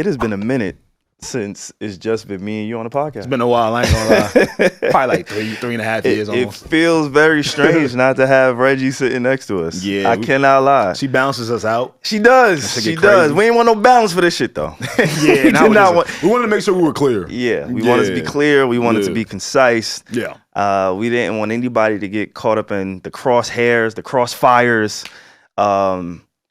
It has been a minute since it's just been me and you on the podcast. It's been a while, I ain't gonna lie. Probably like three and a half years almost. It feels very strange not to have Regi sitting next to us. Yeah. I cannot lie. She bounces us out. She does. She does. We ain't want no balance for this shit, though. Yeah, we wanted to make sure we were clear. Yeah, we wanted to be clear. We wanted to be concise. Yeah. We didn't want anybody to get caught up in the crosshairs, the crossfires.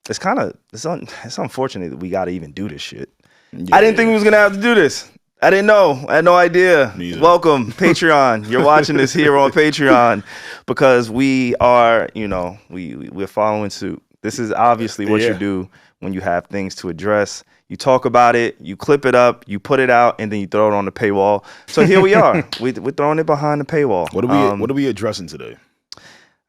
It's unfortunate that we got to even do this shit. Yeah. I didn't think we was going to have to do this. I didn't know. I had no idea. Neither. Welcome, Patreon. You're watching this here on Patreon because we are, we're following suit. This is obviously what you do when you have things to address. You talk about it, you clip it up, you put it out, and then you throw it on the paywall. So here we are. We're throwing it behind the paywall. What are we addressing today?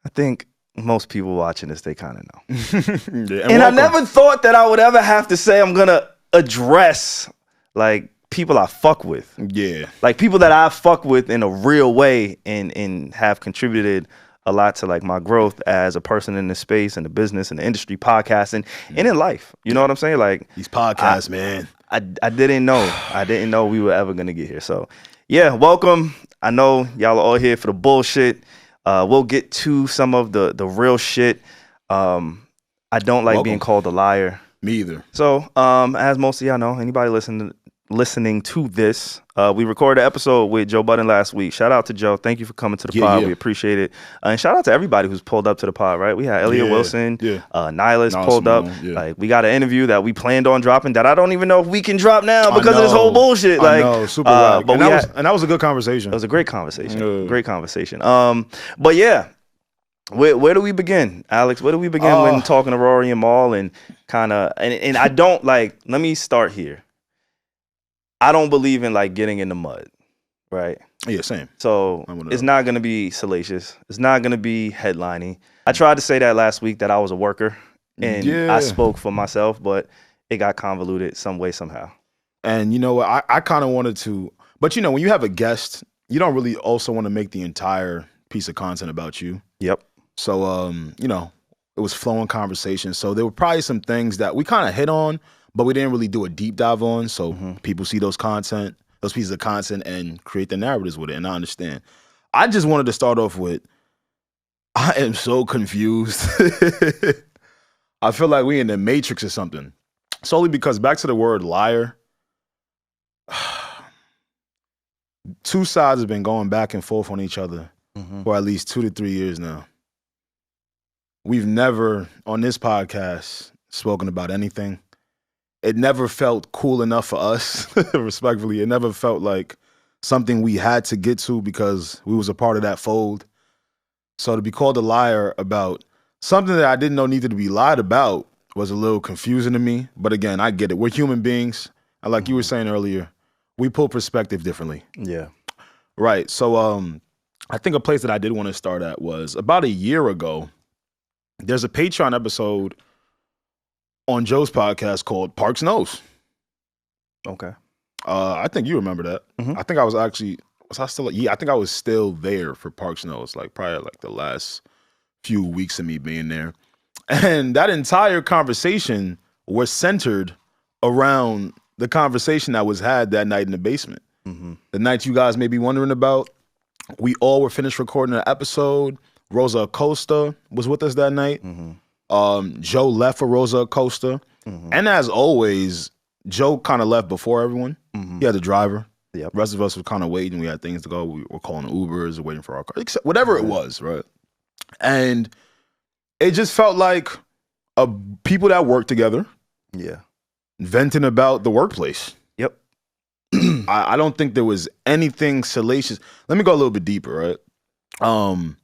I think most people watching this, they kind of know. Yeah, and I never thought that I would ever have to say I'm going to address, like, people I fuck with. Yeah. Like, people that I fuck with in a real way and have contributed a lot to, like, my growth as a person in this space and the business and the industry, podcasting, and in life. You know what I'm saying? Like, these podcasts, man. I didn't know. I didn't know we were ever going to get here. So, yeah, welcome. I know y'all are all here for the bullshit. We'll get to some of the real shit. I don't like being called a liar. Me either. So, as most of y'all know, anybody listening to this, we recorded an episode with Joe Budden last week. Shout out to Joe. Thank you for coming to the pod. We appreciate it. And shout out to everybody who's pulled up to the pod, right? We had Elliot Wilson, Nihilus pulled up. Yeah. Like, we got an interview that we planned on dropping that I don't even know if we can drop now because of this whole bullshit. Like, I know, super whack. But that was a good conversation. It was a great conversation. Great conversation. But yeah. Where do we begin, Alex? Where do we begin when talking to Rory and Maul and kind of and I don't let me start here. I don't believe in like getting in the mud, right? Yeah, same. So it's not going to be salacious. It's not going to be headlining. I tried to say that last week that I was a worker and I spoke for myself, but it got convoluted some way, somehow. And you know what? I kind of wanted to, but when you have a guest, you don't really also want to make the entire piece of content about you. Yep. So, it was flowing conversation. So there were probably some things that we kind of hit on, but we didn't really do a deep dive on. So people see those pieces of content and create the narratives with it. And I understand. I just wanted to start off with, I am so confused. I feel like we in the Matrix or something. Solely because back to the word liar, two sides have been going back and forth on each other for at least 2 to 3 years now. We've never, on this podcast, spoken about anything. It never felt cool enough for us, respectfully. It never felt like something we had to get to because we was a part of that fold. So to be called a liar about something that I didn't know needed to be lied about was a little confusing to me. But again, I get it. We're human beings. And like you were saying earlier, we pull perspective differently. Yeah. Right. So I think a place that I did want to start at was about a year ago. There's a Patreon episode on Joe's podcast called Parks Knows. Okay. I think you remember that. I think I was actually, I think I was still there for Parks Knows, like probably like the last few weeks of me being there. And that entire conversation was centered around the conversation that was had that night in the basement. The night you guys may be wondering about. We all were finished recording an episode. Rosa Acosta was with us that night. Joe left for Rosa Acosta. And as always, Joe kind of left before everyone. He had the driver. The rest of us were kind of waiting. We had things to go. We were calling Ubers or waiting for our car. Whatever it was, right? And it just felt like people that work together. Yeah. Venting about the workplace. Yep. I don't think there was anything salacious. Let me go a little bit deeper, right?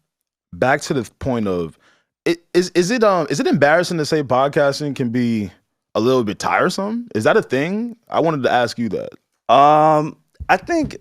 Back to the point of, is it embarrassing to say podcasting can be a little bit tiresome? Is that a thing? I wanted to ask you that. I think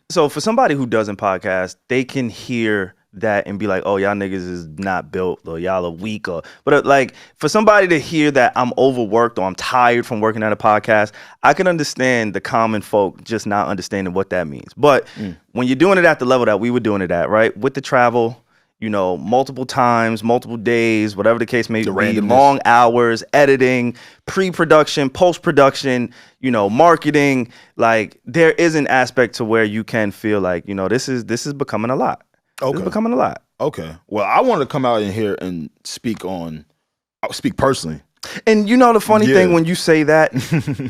so. For somebody who doesn't podcast, they can hear that and be like, "Oh, y'all niggas is not built, or y'all are weak," but like for somebody to hear that I'm overworked or I'm tired from working at a podcast, I can understand the common folk just not understanding what that means. But when you're doing it at the level that we were doing it at, right, with the travel. multiple times, multiple days, whatever the case may be, long hours, editing, pre-production, post-production, marketing. Like, there is an aspect to where you can feel like, this is becoming a lot. Okay. It's becoming a lot. Okay. Well, I wanted to come out in here and speak personally. And the funny thing, when you say that,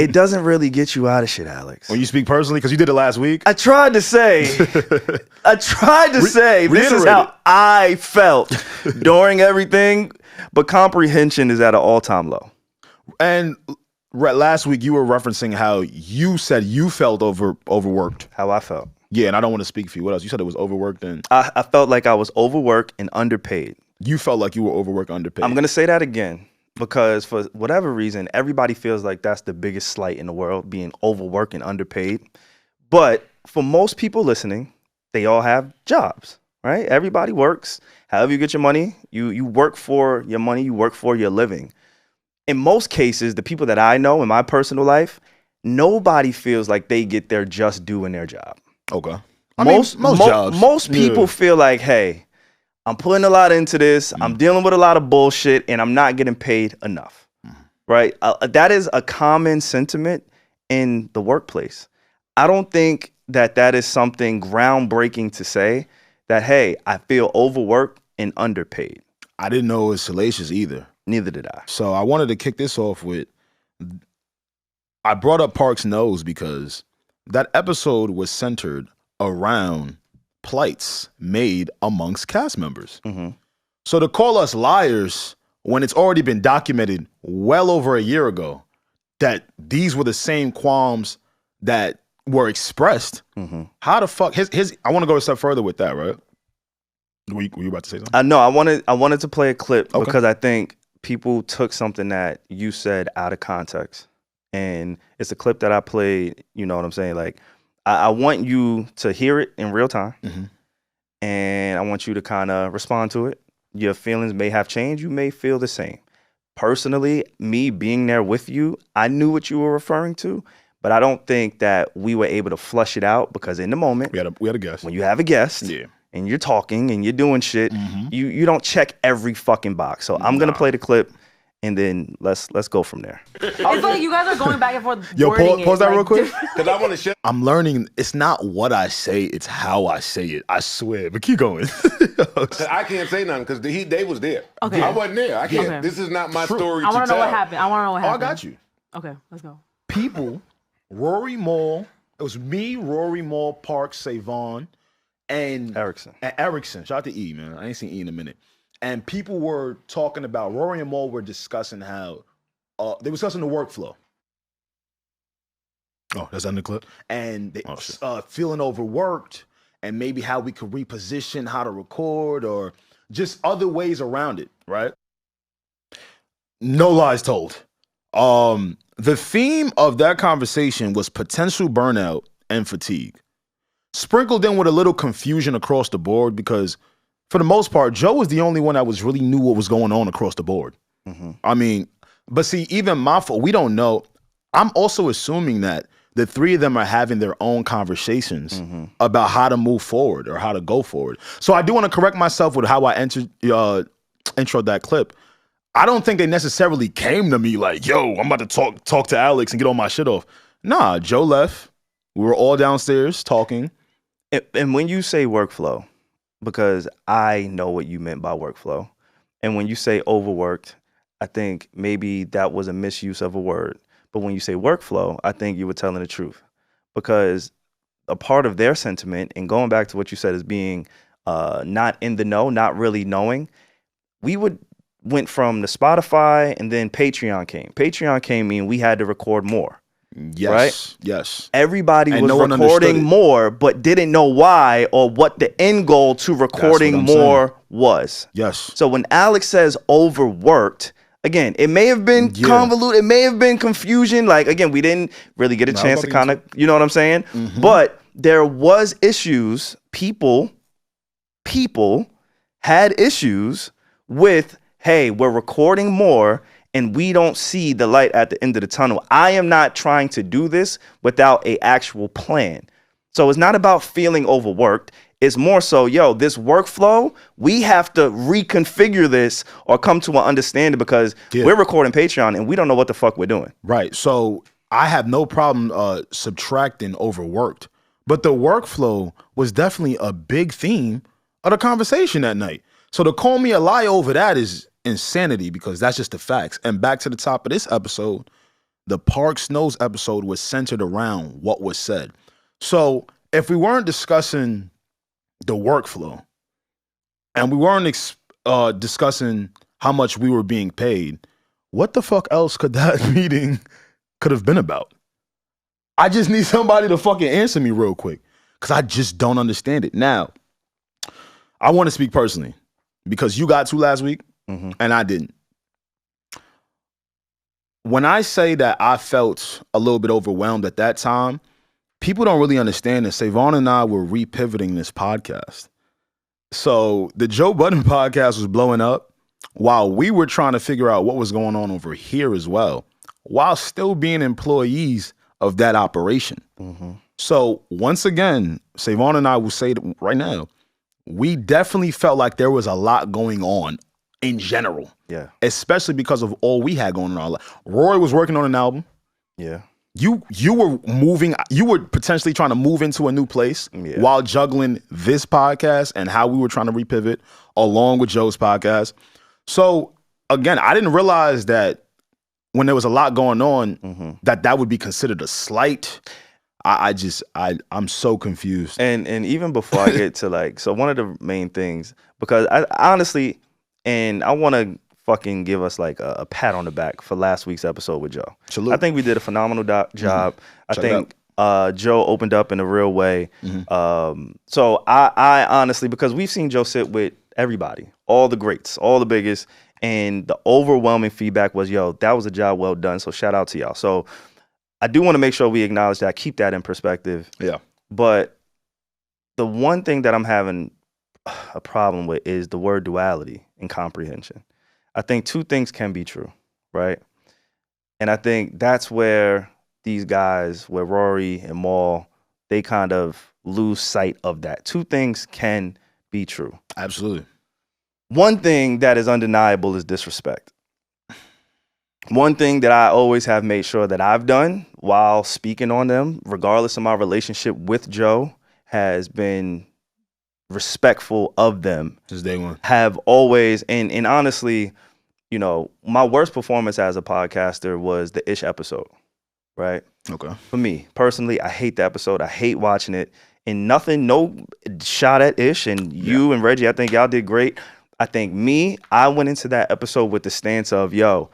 it doesn't really get you out of shit, Alex. When you speak personally, because you did it last week. I tried to say, this is how I felt during everything, but comprehension is at an all-time low. And last week you were referencing how you said you felt overworked. How I felt. Yeah, and I don't want to speak for you. What else? You said it was overworked and... I felt like I was overworked and underpaid. You felt like you were overworked and underpaid. I'm going to say that again. Because for whatever reason, everybody feels like that's the biggest slight in the world, being overworked and underpaid. But for most people listening, they all have jobs, right? Everybody works. However you get your money, you work for your money, you work for your living. In most cases, the people that I know in my personal life, nobody feels like they get their just due in their job. Okay. Most jobs. Most people feel like, hey, I'm putting a lot into this. I'm dealing with a lot of bullshit, and I'm not getting paid enough, right? That is a common sentiment in the workplace. I don't think that is something groundbreaking to say that, hey, I feel overworked and underpaid. I didn't know it was salacious either. Neither did I. So I wanted to kick this off with, I brought up Park's nose because that episode was centered around plights made amongst cast members. So to call us liars when it's already been documented well over a year ago that these were the same qualms that were expressed, how the fuck I want to go a step further with that, right? Were you about to say something? No, I wanted to play a clip because I think people took something that you said out of context. And it's a clip that I played, you know what I'm saying? Like, I want you to hear it in real time, and I want you to kind of respond to it. Your feelings may have changed. You may feel the same. Personally, me being there with you, I knew what you were referring to, but I don't think that we were able to flush it out because in the moment, we had a guest. When you have a guest, and you're talking and you're doing shit, you don't check every fucking box. So I'm gonna play the clip. And then let's go from there. It's like you guys are going back and forth. Yo, pause that real quick. Because I want to share. I'm learning it's not what I say, it's how I say it. I swear. But keep going. I can't say nothing because they was there. Okay. I wasn't there. I can't. Okay. This is not my story. I want to know what happened. I want to know what happened. Oh, I got you. Okay, let's go. People, Rory Maul, it was me, Rory Maul, Park, SaVon, and Erickson. Shout out to E, man. I ain't seen E in a minute. And people were talking about, Rory and Maul were discussing how, they were discussing the workflow. Oh, that's on the clip? And they feeling overworked and maybe how we could reposition how to record or just other ways around it, right? No lies told. The theme of that conversation was potential burnout and fatigue. Sprinkled in with a little confusion across the board because for the most part, Joe was the only one that really knew what was going on across the board. I mean, but see, even my fault, we don't know. I'm also assuming that the three of them are having their own conversations about how to move forward or how to go forward. So I do want to correct myself with how I introed that clip. I don't think they necessarily came to me like, yo, I'm about to talk to Alex and get all my shit off. Nah, Joe left. We were all downstairs talking. And when you say workflow, because I know what you meant by workflow. And when you say overworked, I think maybe that was a misuse of a word. But when you say workflow, I think you were telling the truth. Because a part of their sentiment, and going back to what you said as being not in the know, not really knowing, went from the Spotify and then Patreon came. Patreon came mean we had to record more. Yes, right? Yes. Everybody was recording more, but didn't know why or what the end goal to recording more was. Yes. So when Alex says overworked, again, it may have been convoluted, it may have been confusion. Like, again, we didn't really get a chance to kind of, you know what I'm saying? But there was issues. People had issues with, hey, we're recording more and we don't see the light at the end of the tunnel. I am not trying to do this without an actual plan. So it's not about feeling overworked. It's more so, yo, this workflow, we have to reconfigure this or come to an understanding because we're recording Patreon and we don't know what the fuck we're doing. Right. So I have no problem subtracting overworked, but the workflow was definitely a big theme of the conversation that night. So to call me a lie over that is insanity because that's just the facts. And back to the top of this episode, the Park Snows episode was centered around what was said. So if we weren't discussing the workflow and we weren't discussing how much we were being paid, what the fuck else could that meeting could have been about? I just need somebody to fucking answer me real quick because I just don't understand it. Now, I want to speak personally because you got to last week and I didn't. When I say that I felt a little bit overwhelmed at that time, people don't really understand that SaVon and I were repivoting this podcast. So the Joe Budden podcast was blowing up while we were trying to figure out what was going on over here as well, while still being employees of that operation. So once again, SaVon and I will say it right now, we definitely felt like there was a lot going on in general. Yeah. Especially because of all we had going on. Roy was working on an album. Yeah. You were potentially trying to move into a new place while juggling this podcast and how we were trying to repivot along with Joe's podcast. So again, I didn't realize that when there was a lot going on, that would be considered a slight. I'm so confused. And even before I get to so one of the main things, because I honestly, and I want to fucking give us a pat on the back for last week's episode with Joe. Salute. I think we did a phenomenal job. I think Joe opened up in a real way. So I honestly, because we've seen Joe sit with everybody, all the greats, all the biggest, and the overwhelming feedback was, yo, that was a job well done. So shout out to y'all. So I do want to make sure we acknowledge that, keep that in perspective. Yeah. But the one thing that I'm having a problem with is the word duality and comprehension. I think two things can be true, right? And I think that's where these guys, where Rory and Maul, they kind of lose sight of that. Two things can be true. Absolutely. One thing that is undeniable is disrespect. One thing that I always have made sure that I've done while speaking on them, regardless of my relationship with Joe, has been respectful of them. Since day one. Have always, and honestly, my worst performance as a podcaster was the Ish episode, right? Okay. For me, personally, I hate the episode. I hate watching it. And no shot at Ish and you and Regi, I think y'all did great. I think I went into that episode with the stance of, yo,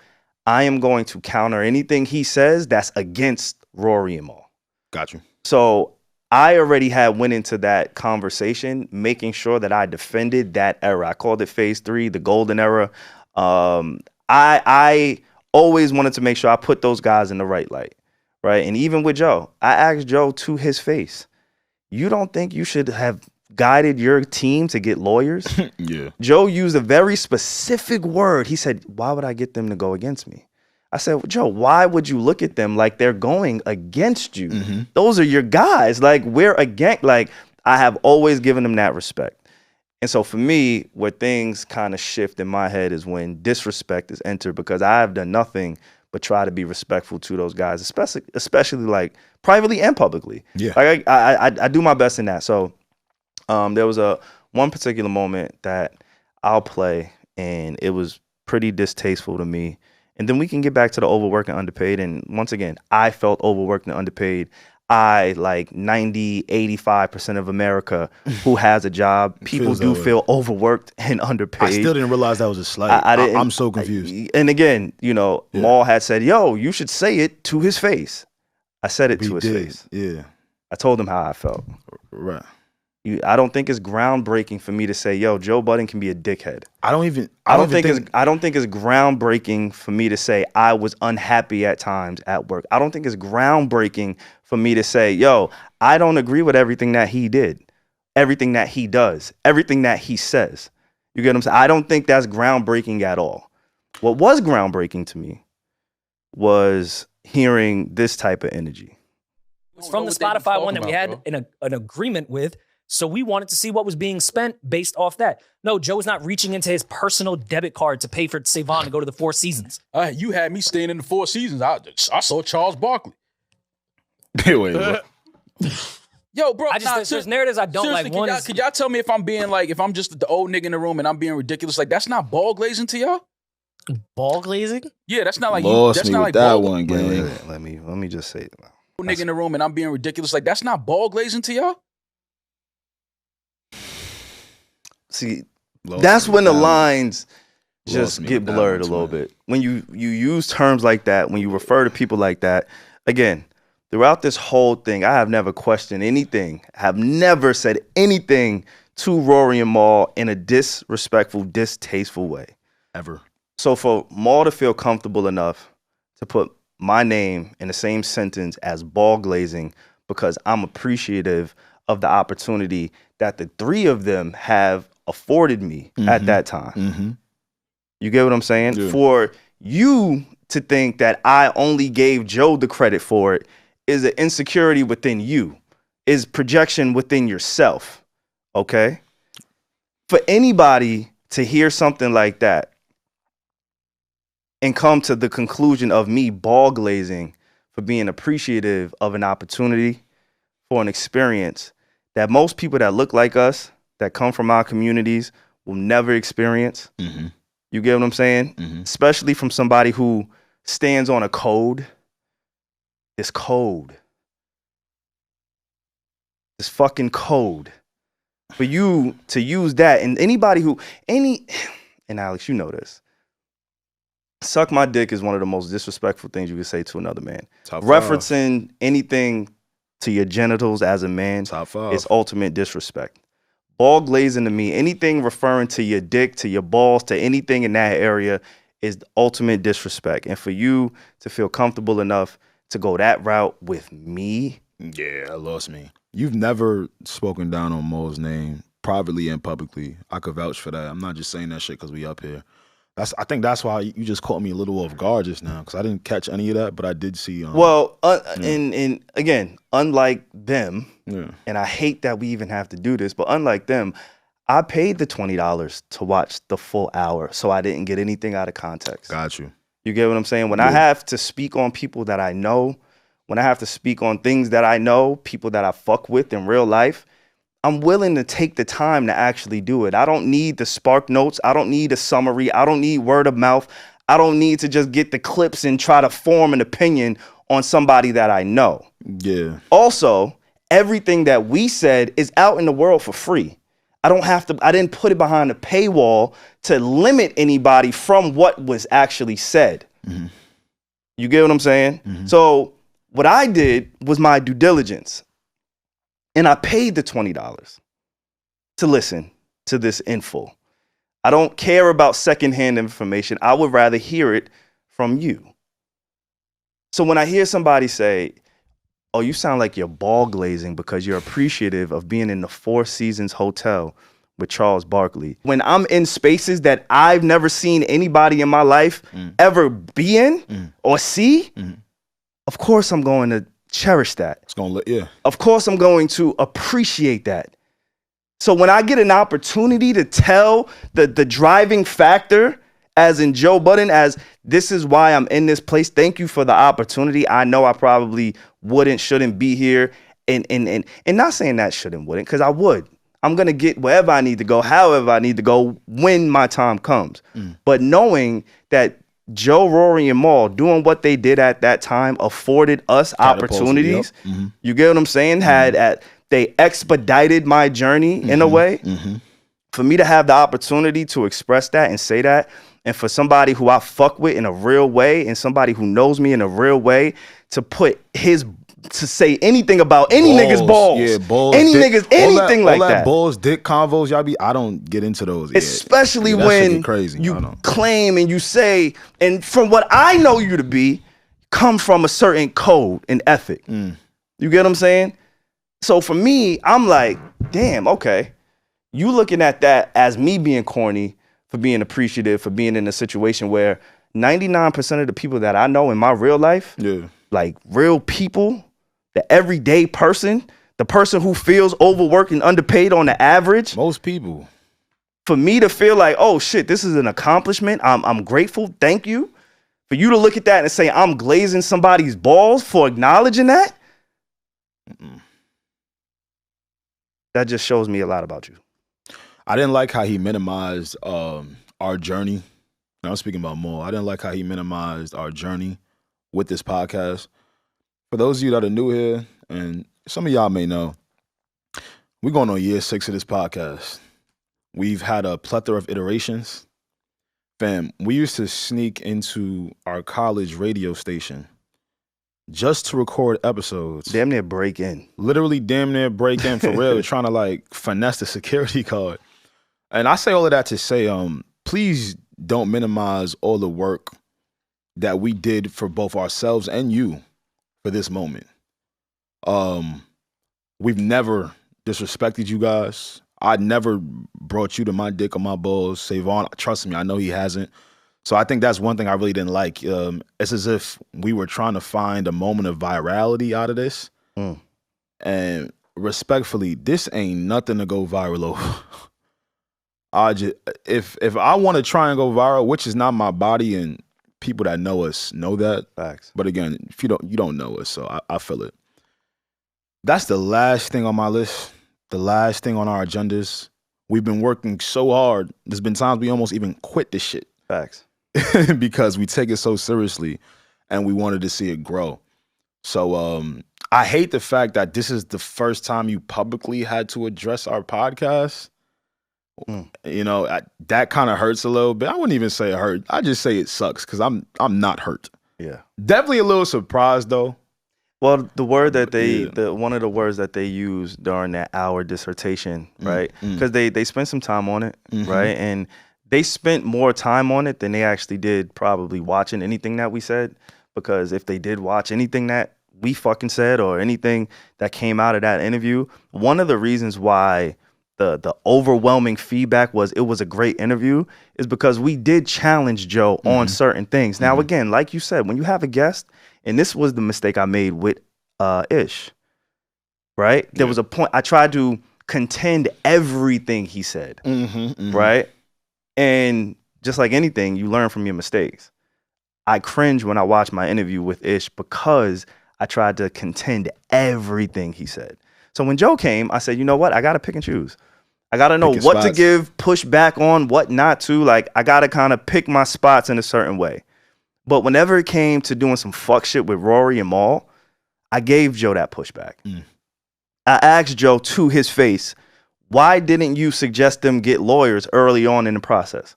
I am going to counter anything he says that's against Rory and Maul. Got you. So I already went into that conversation making sure that I defended that era. I called it phase 3, the golden era. I always wanted to make sure I put those guys in the right light, right? And even with Joe, I asked Joe to his face, you don't think you should have guided your team to get lawyers? Yeah. Joe used a very specific word. He said, why would I get them to go against me? I said, Joe, why would you look at them like they're going against you? Those are your guys. We're against, I have always given them that respect. And so for me, where things kind of shift in my head is when disrespect is entered, because I have done nothing but try to be respectful to those guys, especially privately and publicly. Yeah. I do my best in that. So there was one particular moment that I'll play, and it was pretty distasteful to me. And then we can get back to the overworked and underpaid. And once again, I felt overworked and underpaid. 85% of America who has a job, people do feel overworked and underpaid. I still didn't realize that was a slight. I'm so confused. And again, Maul had said, yo, you should say it to his face. I said it to his face. Yeah. I told him how I felt. Right. I don't think it's groundbreaking for me to say, yo, Joe Budden can be a dickhead. I don't think it's groundbreaking for me to say I was unhappy at times at work. I don't think it's groundbreaking for me to say, yo, I don't agree with everything that he did, everything that he does, everything that he says. You get what I'm saying? I don't think that's groundbreaking at all. What was groundbreaking to me was hearing this type of energy. From the Spotify one that we had an agreement with, So we wanted to see what was being spent based off that. No, Joe was not reaching into his personal debit card to pay for SaVon to go to the Four Seasons. You had me staying in the Four Seasons. I saw Charles Barkley. Wait, what? Yo, bro, There's narratives I don't like. Could y'all tell me if I'm being like, if I'm just the old nigga in the room and I'm being ridiculous? Like, that's not ball glazing to y'all? Ball glazing? Yeah, that's not like Lost that's me not with like that ball one, gang. Let me just say it. Old nigga in the room and I'm being ridiculous. Like, that's not ball glazing to y'all? See, that's when the lines just get blurred a little bit. When you use terms like that, when you refer to people like that, again, throughout this whole thing, I have never questioned anything, have never said anything to Rory and Mal in a disrespectful, distasteful way. Ever. So for Mal to feel comfortable enough to put my name in the same sentence as ball glazing because I'm appreciative of the opportunity that the three of them have afforded me at that time. You get what I'm saying? Yeah. For you to think that I only gave Joe the credit for it is an insecurity within you, is projection within yourself, okay? For anybody to hear something like that and come to the conclusion of me ball glazing for being appreciative of an opportunity for an experience that most people that look like us, that come from our communities, will never experience. You get what I'm saying? Especially from somebody who stands on a code. This code. This fucking code. For you to use that, and anybody who, and Alex, you know this. Suck my dick is one of the most disrespectful things you can say to another man. Referencing anything to your genitals as a man is ultimate disrespect. Ball glazing to me, anything referring to your dick, to your balls, to anything in that area is the ultimate disrespect. And for you to feel comfortable enough to go that route with me. Yeah, lost me. You've never spoken down on Mo's name privately and publicly. I could vouch for that. I'm not just saying that shit because we up here. I think that's why you just caught me a little off guard just now, because I didn't catch any of that, but I did see. And again, unlike them, and I hate that we even have to do this, but unlike them, I paid the $20 to watch the full hour, so I didn't get anything out of context. Got you. You get what I'm saying? When I have to speak on people that I know, when I have to speak on things that I know, people that I fuck with in real life, I'm willing to take the time to actually do it. I don't need the spark notes. I don't need a summary. I don't need word of mouth. I don't need to just get the clips and try to form an opinion on somebody that I know. Yeah. Also, everything that we said is out in the world for free. I didn't put it behind a paywall to limit anybody from what was actually said. You get what I'm saying? So what I did was my due diligence. And I paid the $20 to listen to this info. I don't care about secondhand information. I would rather hear it from you. So when I hear somebody say, oh, you sound like you're ball glazing because you're appreciative of being in the Four Seasons Hotel with Charles Barkley. When I'm in spaces that I've never seen anybody in my life ever be in or see, of course I'm going to cherish that. Of course I'm going to appreciate that. So when I get an opportunity to tell the driving factor, as in Joe Budden, as this is why I'm in this place, thank you for the opportunity. I know I probably shouldn't be here. And not saying that wouldn't, because I would. I'm going to get wherever I need to go, however I need to go, when my time comes. But knowing that Joe, Rory, and Mal doing what they did at that time afforded us opportunities. You get what I'm saying? They expedited my journey in a way. For me to have the opportunity to express that and say that, and for somebody who I fuck with in a real way, and somebody who knows me in a real way, to say anything about any nigga's balls, balls, any niggas, anything like that. Balls, dick convos, I don't get into those. Especially when you claim and you say, and from what I know you to be, come from a certain code and ethic. You get what I'm saying? So for me, I'm like, damn, okay. You looking at that as me being corny for being appreciative, for being in a situation where 99% of the people that I know in my real life, like real people, the everyday person, the person who feels overworked and underpaid on the average. Most people. For me to feel like, oh shit, this is an accomplishment. I'm grateful. Thank you. For you to look at that and say, I'm glazing somebody's balls for acknowledging that. That just shows me a lot about you. I didn't like how he minimized our journey. I'm speaking about Mo. I didn't like how he minimized our journey with this podcast. For those of you that are new here, and some of y'all may know, we're going on year 6 of this podcast. We've had a plethora of iterations. Fam, we used to sneak into our college radio station just to record episodes. Damn near break in. Literally damn near break in for real, trying to like finesse the security card. And I say all of that to say, please don't minimize all the work that we did for both ourselves and you for this moment. We've never disrespected you guys. I never brought you to my dick or my balls. SaVon, trust me, I know he hasn't. So I think that's one thing I really didn't like. It's as if we were trying to find a moment of virality out of this. And respectfully, this ain't nothing to go viral over. If I want to try and go viral, which is not my body, and people that know us know that. Facts. But again, if you don't know us, so I feel it. That's the last thing on my list. The last thing on our agendas. We've been working so hard. There's been times we almost even quit this shit. Facts. Because we take it so seriously and we wanted to see it grow. So I hate the fact that this is the first time you publicly had to address our podcast. You know, that kind of hurts a little bit. I wouldn't even say it hurt. I just say it sucks because I'm not hurt. Yeah. Definitely a little surprised though. Well, the word that one of the words that they used during that hour dissertation, right? Because they spent some time on it, right? And they spent more time on it than they actually did probably watching anything that we said. Because if they did watch anything that we fucking said or anything that came out of that interview, one of the reasons why the overwhelming feedback was it was a great interview is because we did challenge Joe on certain things. Now, again, like you said, when you have a guest, and this was the mistake I made with Ish, right? There was a point I tried to contend everything he said, right? And just like anything, you learn from your mistakes. I cringe when I watch my interview with Ish because I tried to contend everything he said. So when Joe came, I said, you know what? I got to pick and choose. I got to know what to give, push back on, what not to. Like, I got to kind of pick my spots in a certain way. But whenever it came to doing some fuck shit with Rory and Maul, I gave Joe that pushback. I asked Joe to his face, why didn't you suggest them get lawyers early on in the process?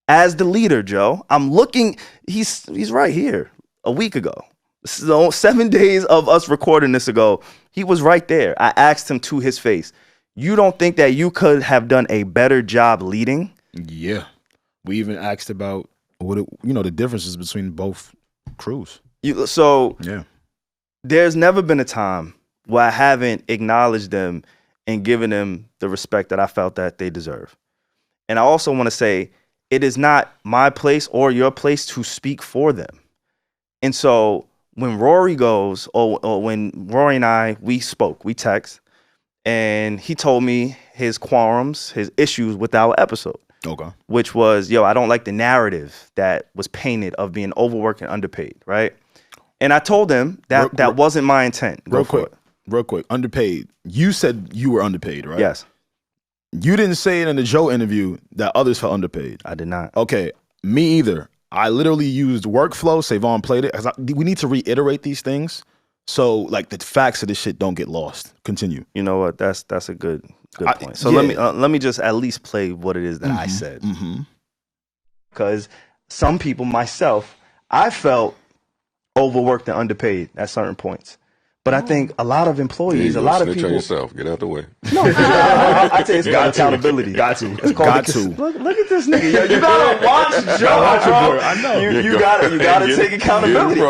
As the leader, Joe, I'm looking, he's right here a week ago. So 7 days of us recording this ago, he was right there. I asked him to his face, you don't think that you could have done a better job leading? Yeah. We even asked about the differences between both crews. There's never been a time where I haven't acknowledged them and given them the respect that I felt that they deserve. And I also want to say, it is not my place or your place to speak for them. And so when Rory goes, or when Rory and I, we spoke, we text, and he told me his qualms, his issues with our episode. Okay. Which was, I don't like the narrative that was painted of being overworked and underpaid, right? And I told him that wasn't my intent. Real quick, underpaid. You said you were underpaid, right? Yes. You didn't say it in the Joe interview that others felt underpaid. I did not. Okay, me either. I literally used workflow. SaVon played it. We need to reiterate these things so like the facts of this shit don't get lost. Continue. You know what? That's a good point. So let me just at least play what it is that I said. Because some people, myself, I felt overworked and underpaid at certain points. But I think a lot of employees, a lot of people. Yourself. Get out the way. No, I tell you, it's got accountability. Got to. It's called Look at this nigga. Yo, you gotta watch Joe, bro. I know. You gotta take accountability.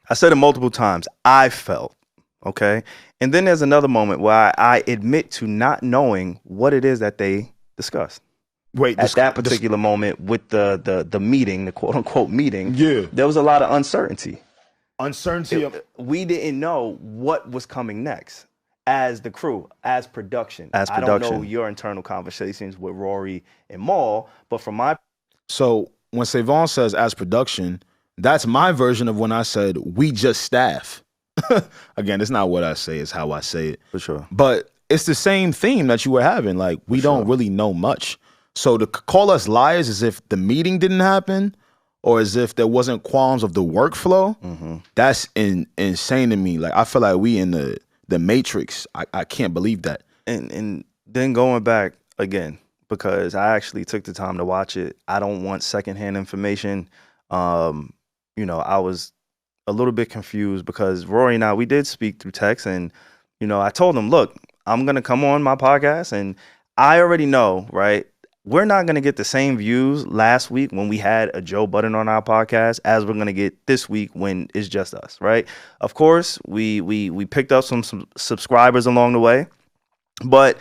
I said it multiple times. I felt. Okay. And then there's another moment where I admit to not knowing what it is that they discussed. Wait, at that particular moment with the meeting, the quote unquote meeting, there was a lot of uncertainty. uncertainty. We didn't know what was coming next as the crew, as production. I don't know your internal conversations with Rory and Maul, but from my... So when SaVon says as production, that's my version of when I said we just staff. Again, it's not what I say, it's how I say it. For sure. But it's the same theme that you were having. Like, we don't really know much. So to call us liars as if the meeting didn't happen or as if there wasn't qualms of the workflow, that's insane to me. Like, I feel like we in the Matrix. I can't believe that. And then going back again, because I actually took the time to watch it. I don't want secondhand information. I was a little bit confused because Rory and I, we did speak through text, and I told him, look, I'm going to come on my podcast, and I already know, right, we're not going to get the same views last week when we had a Joe Budden on our podcast as we're going to get this week when it's just us, right? Of course, we picked up some subscribers along the way, but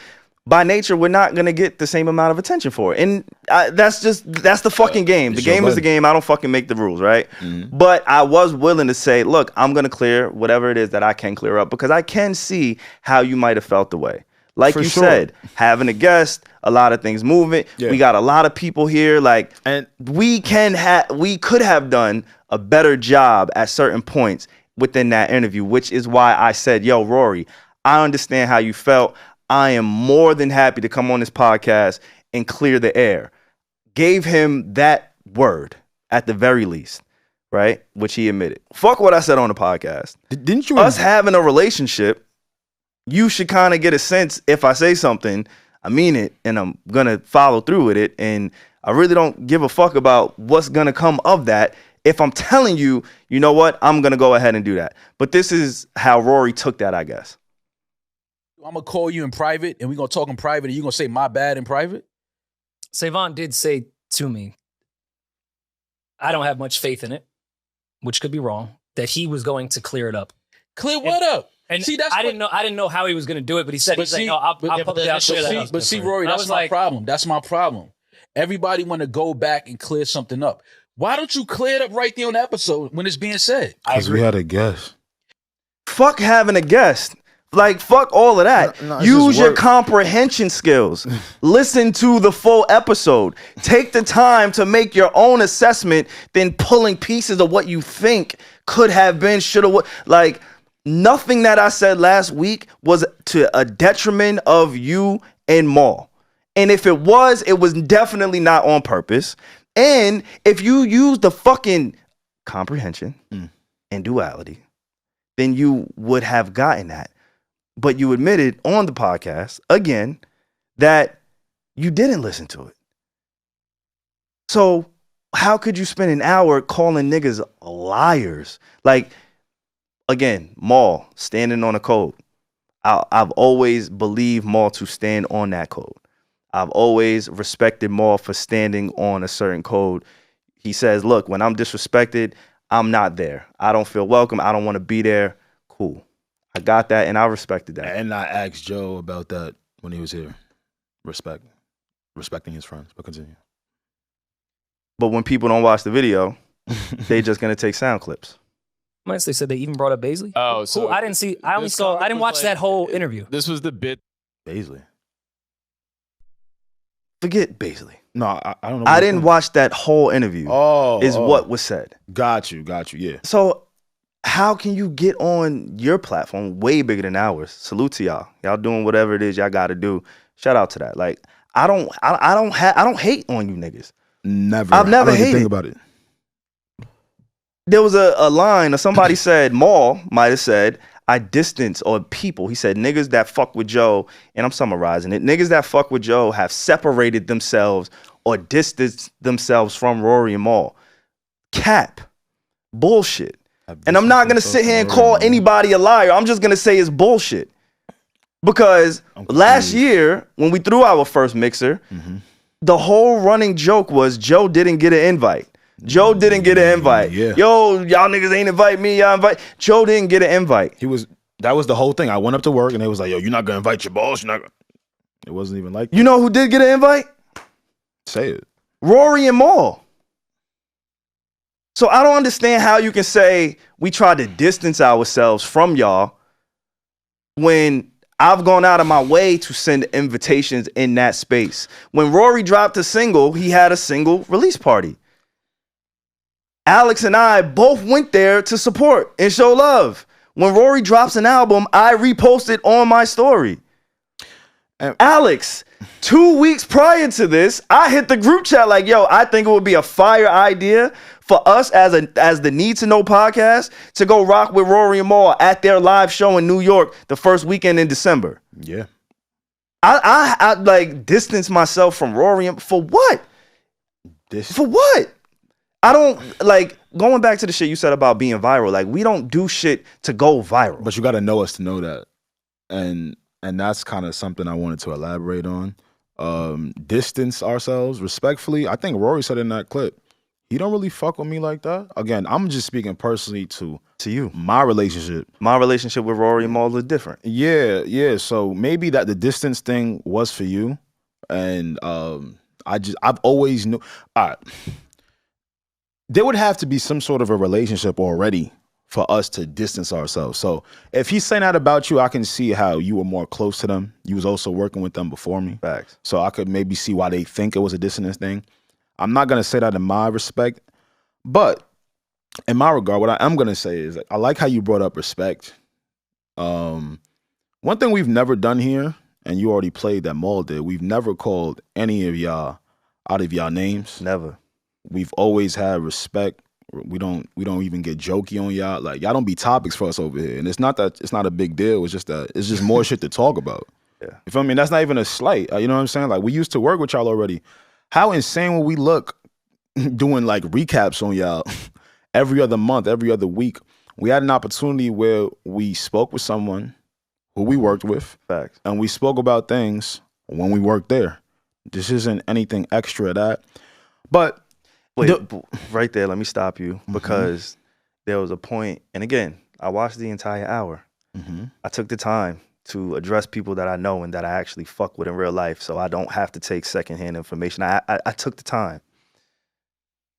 by nature, we're not going to get the same amount of attention for it. And that's the fucking game. The game is the game. I don't fucking make the rules, right? But I was willing to say, look, I'm going to clear whatever it is that I can clear up because I can see how you might have felt the way. Like you said, having a guest, a lot of things moving. Yeah. We got a lot of people here. Like, and we could have done a better job at certain points within that interview, which is why I said, yo, Rory, I understand how you felt. I am more than happy to come on this podcast and clear the air. Gave him that word at the very least, right? Which he admitted. Fuck what I said on the podcast. Didn't you? Us having a relationship, you should kind of get a sense if I say something, I mean it, and I'm going to follow through with it. And I really don't give a fuck about what's going to come of that. If I'm telling you, you know what? I'm going to go ahead and do that. But this is how Rory took that, I guess. I'm going to call you in private, and we're going to talk in private, and you're going to say my bad in private? SaVon did say to me, I don't have much faith in it, which could be wrong, that he was going to clear it up. Clear what up? And see, I didn't know how he was going to do it, but he said, no, I'll put that. But see, Rory, that's my problem. That's my problem. Everybody want to go back and clear something up. Why don't you clear it up right there on the episode when it's being said? Because we had a guest. Fuck having a guest. Like, fuck all of that. Use your comprehension skills. Listen to the full episode. Take the time to make your own assessment, then pulling pieces of what you think could have been, should have. Like, nothing that I said last week was to a detriment of you and Maul. And if it was definitely not on purpose. And if you use the fucking comprehension and duality, then you would have gotten that. But you admitted on the podcast, again, that you didn't listen to it. So how could you spend an hour calling niggas liars? Like, again, Maul, standing on a code. I've always believed Maul to stand on that code. I've always respected Maul for standing on a certain code. He says, look, when I'm disrespected, I'm not there. I don't feel welcome. I don't want to be there. Cool. I got that, and I respected that. And I asked Joe about that when he was here. Respecting his friends, but continue. But when people don't watch the video, they just going to take sound clips. They said they even brought up Baisley. Oh, so cool. I didn't watch that whole interview. This was the bit. Baisley. Forget Baisley. No, I don't know. I didn't watch that whole interview. What was said. Got you, yeah. So how can you get on your platform way bigger than ours? Salute to y'all. Y'all doing whatever it is y'all got to do. Shout out to that. Like, I don't hate on you niggas. Never. I've never hated. Think about it. There was a line, or somebody said, Maul might have said, I distance, or people, he said, niggas that fuck with Joe, and I'm summarizing it, niggas that fuck with Joe have separated themselves or distanced themselves from Rory and Maul. Cap. Bullshit. And I'm not going to sit here and call anybody a liar. I'm just going to say it's bullshit. Because last year, when we threw our first mixer, the whole running joke was Joe didn't get an invite. Joe didn't get an invite. Yeah. Yo, y'all niggas ain't invite me. Y'all invite. Joe didn't get an invite. That was the whole thing. I went up to work and they was like, yo, you're not going to invite your boss. You're not gonna. It wasn't even like that. You know who did get an invite? Say it. Rory and Maul. So I don't understand how you can say we tried to distance ourselves from y'all when I've gone out of my way to send invitations in that space. When Rory dropped a single, he had a single release party. Alex and I both went there to support and show love. When Rory drops an album, I repost it on my story. Alex, 2 weeks prior to this, I hit the group chat like, yo, I think it would be a fire idea for us as the Need to Know podcast to go rock with Rory and Mal at their live show in New York the first weekend in December. Yeah. I like distance myself from Rory for what? For what? I don't like going back to the shit you said about being viral. Like, we don't do shit to go viral. But you got to know us to know that. And that's kind of something I wanted to elaborate on. Distance ourselves respectfully. I think Rory said in that clip, he don't really fuck with me like that. Again, I'm just speaking personally to you. My relationship. My relationship with Rory and Mal is different. Yeah. So maybe that the distance thing was for you. And I've always knew. All right. There would have to be some sort of a relationship already for us to distance ourselves. So if he's saying that about you, I can see how you were more close to them. You was also working with them before me. Facts. So I could maybe see why they think it was a dissonance thing. I'm not going to say that in my respect. But in my regard, what I am going to say is I like how you brought up respect. One thing we've never done here, and you already played that Mal did, we've never called any of y'all out of y'all names. Never. We've always had respect. We don't even get jokey on y'all. Like, y'all don't be topics for us over here. And it's not that it's not a big deal. It's just more shit to talk about. Yeah. You feel me? That's not even a slight. You know what I'm saying? Like, we used to work with y'all already. How insane will we look doing like recaps on y'all every other month, every other week? We had an opportunity where we spoke with someone who we worked with. Facts. And we spoke about things when we worked there. This isn't anything extra that. But wait, right there, let me stop you because there was a point, and again, I watched the entire hour. I took the time to address people that I know and that I actually fuck with in real life, so I don't have to take secondhand information. I took the time.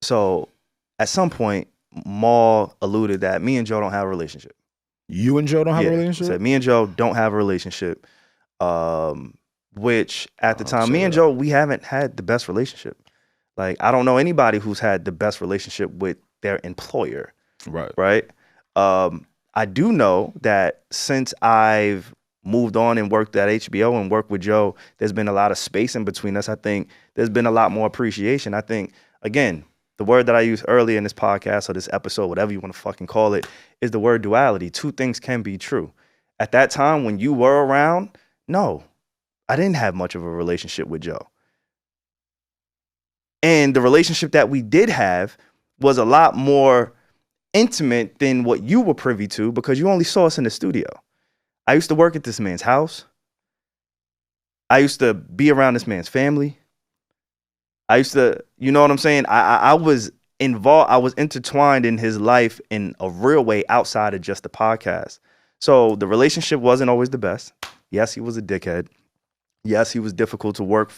So at some point, Mal alluded that me and Joe don't have a relationship. You and Joe don't have a relationship? Said me and Joe don't have a relationship, which at the time, me and Joe, we haven't had the best relationship. Like, I don't know anybody who's had the best relationship with their employer. Right? I do know that since I've moved on and worked at HBO and worked with Joe, there's been a lot of space in between us. I think there's been a lot more appreciation. I think, again, the word that I used earlier in this podcast or this episode, whatever you want to fucking call it, is the word duality. Two things can be true. At that time when you were around, no, I didn't have much of a relationship with Joe. And the relationship that we did have was a lot more intimate than what you were privy to because you only saw us in the studio. I used to work at this man's house. I used to be around this man's family. I used to, you know what I'm saying? I was involved. I was intertwined in his life in a real way outside of just the podcast. So the relationship wasn't always the best. Yes, he was a dickhead. Yes, he was difficult to work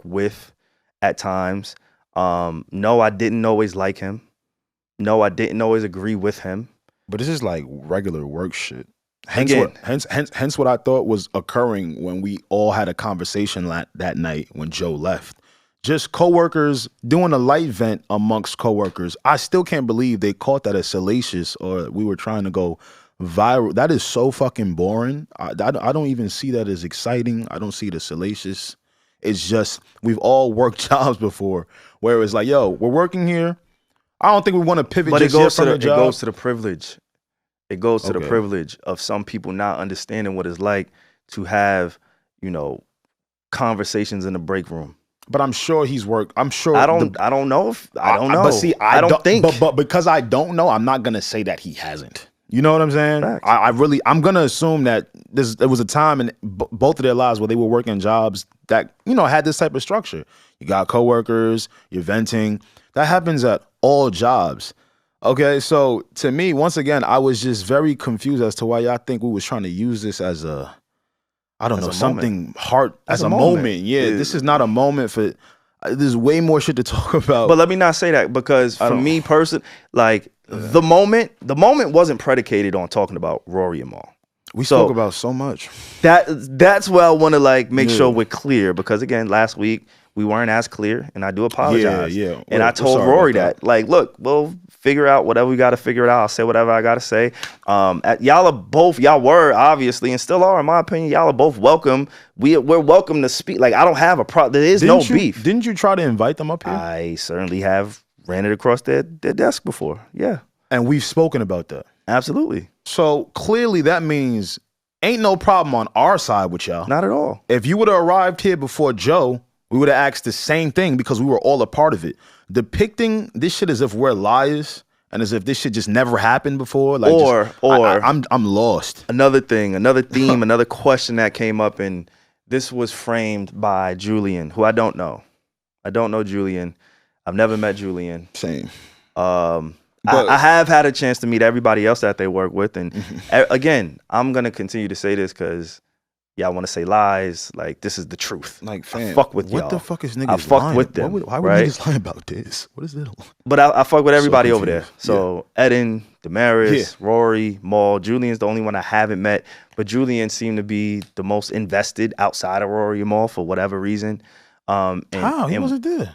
with at times. No, I didn't always like him. No, I didn't always agree with him. But this is like regular work shit. Hence what I thought was occurring when we all had a conversation that night when Joe left. Just coworkers doing a light vent amongst coworkers. I still can't believe they caught that as salacious or we were trying to go viral. That is so fucking boring. I don't even see that as exciting. I don't see it as salacious. It's just we've all worked jobs before where it's like, yo, we're working here. I don't think we want to pivot. But just it goes from the job. It goes to the privilege. It goes to the privilege of some people not understanding what it's like to have, conversations in the break room. But I'm sure he's worked. I'm sure. I don't know. But see, I don't think. But because I don't know, I'm not gonna say that he hasn't. You know what I'm saying? I'm gonna assume that there was a time in both of their lives where they were working jobs that had this type of structure. You got coworkers, you're venting. That happens at all jobs. Okay, so to me, once again, I was just very confused as to why y'all think we was trying to use this as a, something hard as a moment. Yeah, this is not a moment for. There's way more shit to talk about. But let me not say that, because for me personally, like the moment wasn't predicated on talking about Rory and Mal. We spoke about so much. That's where I want to like make sure we're clear, because again, last week we weren't as clear, and I do apologize. Yeah. And I told Rory that, like, look, we'll figure out whatever we got to figure it out. I'll say whatever I got to say. Y'all were obviously, and still are, in my opinion, y'all are both welcome. We're welcome to speak. Like, I don't have a problem. There is no beef. Didn't you try to invite them up here? I certainly have ran it across their desk before. Yeah. And we've spoken about that. Absolutely. So clearly that means ain't no problem on our side with y'all. Not at all. If you would have arrived here before Joe, we would have asked the same thing, because we were all a part of it. Depicting this shit as if we're liars and as if this shit just never happened before. Like, I'm lost. Another thing, another theme, another question that came up, and this was framed by Julian, who I don't know. I don't know Julian. I've never met Julian. Same. I have had a chance to meet everybody else that they work with. And again, I'm going to continue to say this because y'all want to say lies. Like, this is the truth. Like, fam, I fuck with y'all. What the fuck is niggas I fuck lying? with them. Why would niggas lie about this? What is that? But I fuck with everybody over there. confused. So Eden, Damaris, Rory, Mal. Julian's the only one I haven't met. But Julian seemed to be the most invested outside of Rory and Mal for whatever reason. How? He wasn't there.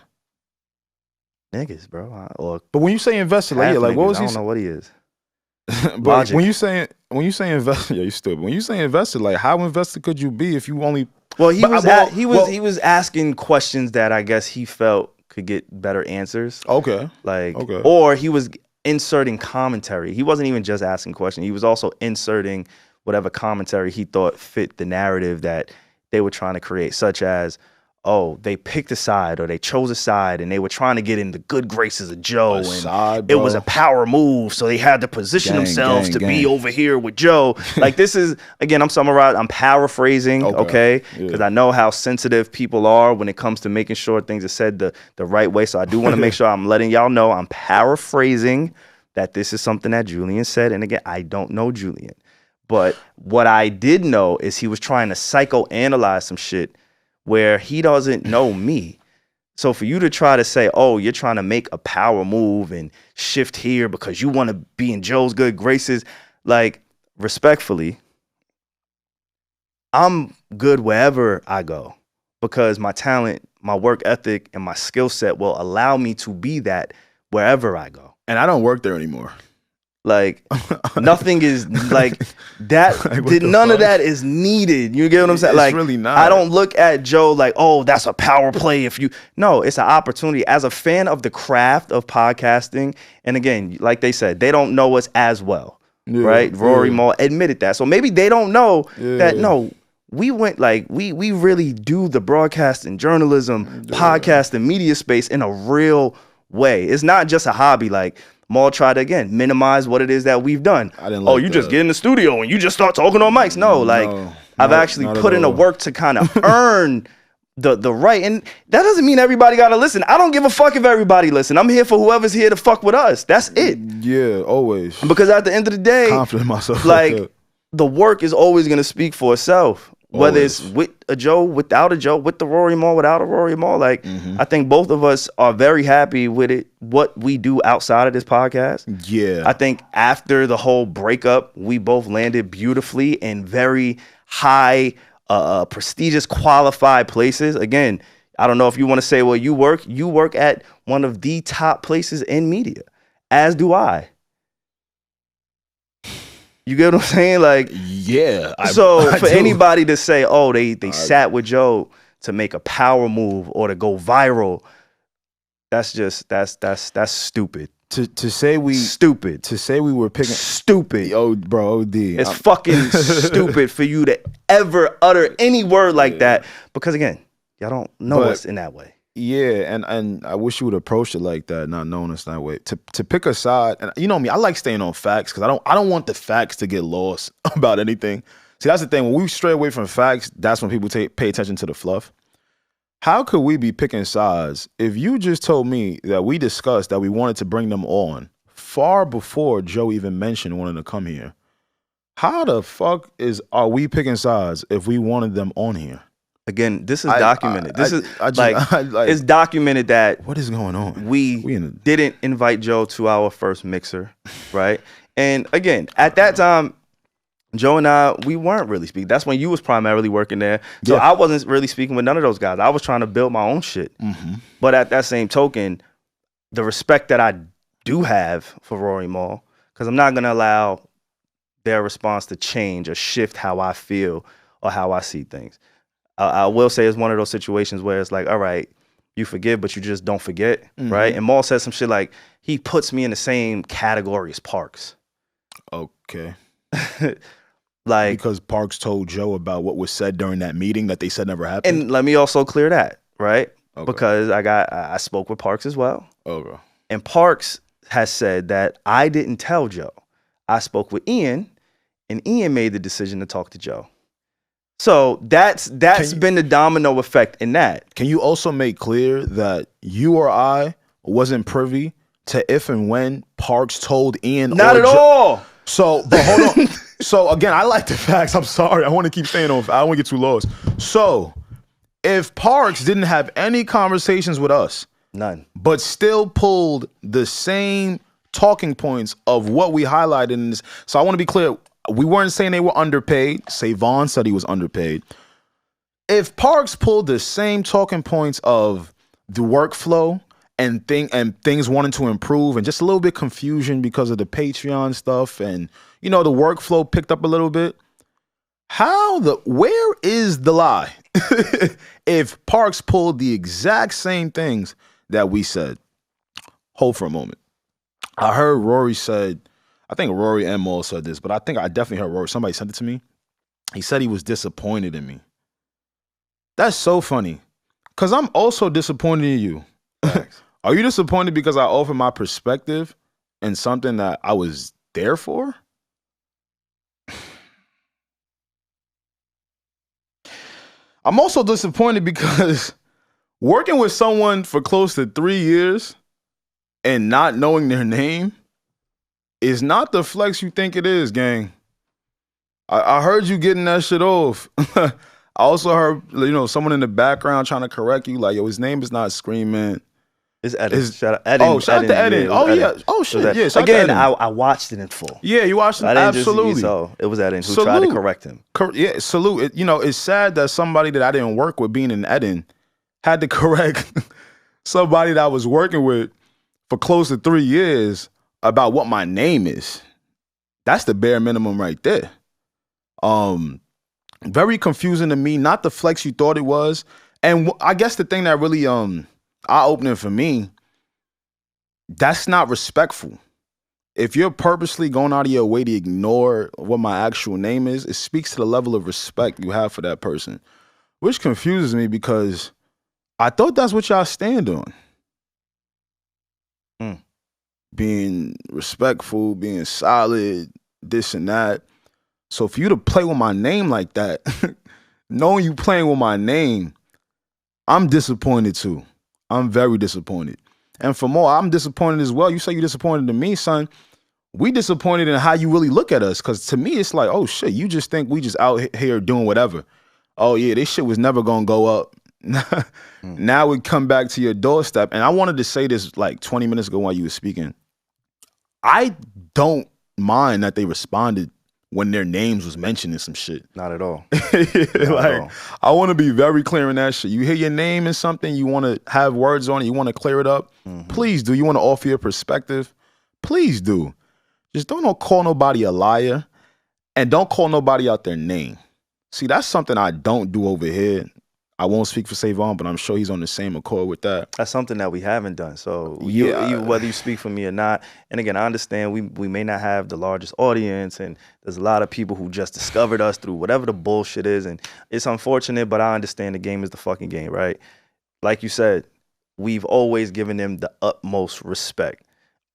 Niggas, bro. But when you say invested, like, what was he? I don't he? know what he is. But when you say invested, you stupid. When you say invested, like, how invested could you be if you only? Well, he was asking questions that I guess he felt could get better answers. Okay. Or he was inserting commentary. He wasn't even just asking questions. He was also inserting whatever commentary he thought fit the narrative that they were trying to create, such as, oh, they picked a side, or they chose a side, and they were trying to get in the good graces of Joe, and it was a power move, so they had to position themselves to be over here with Joe. Like, this is, again, I'm paraphrasing, okay? Because I know how sensitive people are when it comes to making sure things are said the right way, so I do want to make sure I'm letting y'all know I'm paraphrasing that this is something that Julian said, and again, I don't know Julian. But what I did know is he was trying to psychoanalyze some shit where he doesn't know me. So for you to try to say, oh, you're trying to make a power move and shift here because you want to be in Joe's good graces, like, respectfully, I'm good wherever I go, because my talent, my work ethic, and my skill set will allow me to be that wherever I go. And I don't work there anymore. Like, nothing is like that. Like, none of that is needed. You get what I'm saying? It's like, really not. I don't look at Joe like, oh, that's a power play. No, it's an opportunity. As a fan of the craft of podcasting, and again, like they said, they don't know us as well, right? Rory Mal admitted that. So maybe they don't know that, no, we went like, we really do the broadcasting, journalism, podcasting, media space in a real way. It's not just a hobby. Like, Mal tried to, again, minimize what it is that we've done. Just get in the studio and you just start talking on mics. I've actually put in the work to kind of earn the right. And that doesn't mean everybody got to listen. I don't give a fuck if everybody listen. I'm here for whoever's here to fuck with us. That's it. Yeah, always. Because at the end of the day, confident in myself. Like, the work is always going to speak for itself. Whether it's with a Joe, without a Joe, with the Rory Mal, without a Rory Mal. Like, I think both of us are very happy with it, what we do outside of this podcast. Yeah. I think after the whole breakup, we both landed beautifully in very high, prestigious, qualified places. Again, I don't know if you want to say, well, you work at one of the top places in media, as do I. You get what I'm saying? Like, yeah. For anybody to say, oh, they sat with Joe to make a power move or to go viral, that's stupid. To say we stupid. To say we were picking stupid. Oh, bro, OD. It's fucking stupid for you to ever utter any word like that, because again, y'all don't know us in that way. Yeah, and I wish you would approach it like that, not knowing us that way. To pick a side, and you know me, I like staying on facts because I don't want the facts to get lost about anything. See, that's the thing. When we stray away from facts, that's when people pay attention to the fluff. How could we be picking sides if you just told me that we discussed that we wanted to bring them on far before Joe even mentioned wanting to come here? How the fuck are we picking sides if we wanted them on here? Again, this is documented. It's documented that what is going on? We didn't invite Joe to our first mixer, right? And again, at that time, Joe and I, we weren't really speaking. That's when you was primarily working there. So I wasn't really speaking with none of those guys. I was trying to build my own shit. But at that same token, the respect that I do have for Rory Mal, because I'm not going to allow their response to change or shift how I feel or how I see things. I will say it's one of those situations where it's like, all right, you forgive, but you just don't forget, right? And Mal said some shit like, he puts me in the same category as Parks. Okay. Like, because Parks told Joe about what was said during that meeting that they said never happened. And let me also clear that, right? Okay. Because I spoke with Parks as well. Okay. And Parks has said that I didn't tell Joe. I spoke with Ian, and Ian made the decision to talk to Joe. So that's been the domino effect in that. Can you also make clear that you or I wasn't privy to if and when Parks told Ian? Not at all. So, but hold on. So again, I like the facts. I'm sorry. I want to keep saying on. I don't want to get too lost. So, if Parks didn't have any conversations with us, none, but still pulled the same talking points of what we highlighted in this. So I want to be clear. We weren't saying they were underpaid. SaVon said he was underpaid. If Parks pulled the same talking points of the workflow and things wanting to improve and just a little bit confusion because of the Patreon stuff and, you know, the workflow picked up a little bit, where is the lie? If Parks pulled the exact same things that we said. Hold for a moment. I heard Rory said, I think Rory and Mal said this, but I think I definitely heard Rory. Somebody sent it to me. He said he was disappointed in me. That's so funny. Because I'm also disappointed in you. Are you disappointed because I offered my perspective and something that I was there for? I'm also disappointed because working with someone for close to 3 years and not knowing their name is not the flex you think it is, gang. I heard you getting that shit off. I also heard, you know, someone in the background trying to correct you, like, yo, his name is not Screaming. It's Eden. Shout out to Eden. Oh, shit. Yeah. Again, I watched it in full. Yeah, you watched it. I didn't Absolutely. So it was Eden who tried to correct him. Yeah, salute. It's sad that somebody that I didn't work with, being in Eden, had to correct somebody that I was working with for close to 3 years about what my name is. That's the bare minimum right there. Very confusing to me. Not the flex you thought it was. And I guess the thing that really eye-opening for me, that's not respectful. If you're purposely going out of your way to ignore what my actual name is, it speaks to the level of respect you have for that person, which confuses me because I thought that's what y'all stand on. Being respectful, being solid, this and that. So for you to play with my name like that, knowing you playing with my name, I'm disappointed too. I'm very disappointed. And for more, I'm disappointed as well. You say you're disappointed in me, son. We disappointed in how you really look at us. Because to me, it's like, oh, shit, you just think we just out here doing whatever. Oh, yeah, this shit was never going to go up. Now we come back to your doorstep. And I wanted to say this like 20 minutes ago while you were speaking. I don't mind that they responded when their names was mentioned in some shit. Not at all. I want to be very clear in that shit. You hear your name in something, you want to have words on it, you want to clear it up, please do. You want to offer your perspective, please do. Just don't call nobody a liar and don't call nobody out their name. See, that's something I don't do over here. I won't speak for SaVon, but I'm sure he's on the same accord with that. That's something that we haven't done. So whether you speak for me or not, and again, I understand we may not have the largest audience, and there's a lot of people who just discovered us through whatever the bullshit is, and it's unfortunate, but I understand the game is the fucking game, right? Like you said, we've always given them the utmost respect.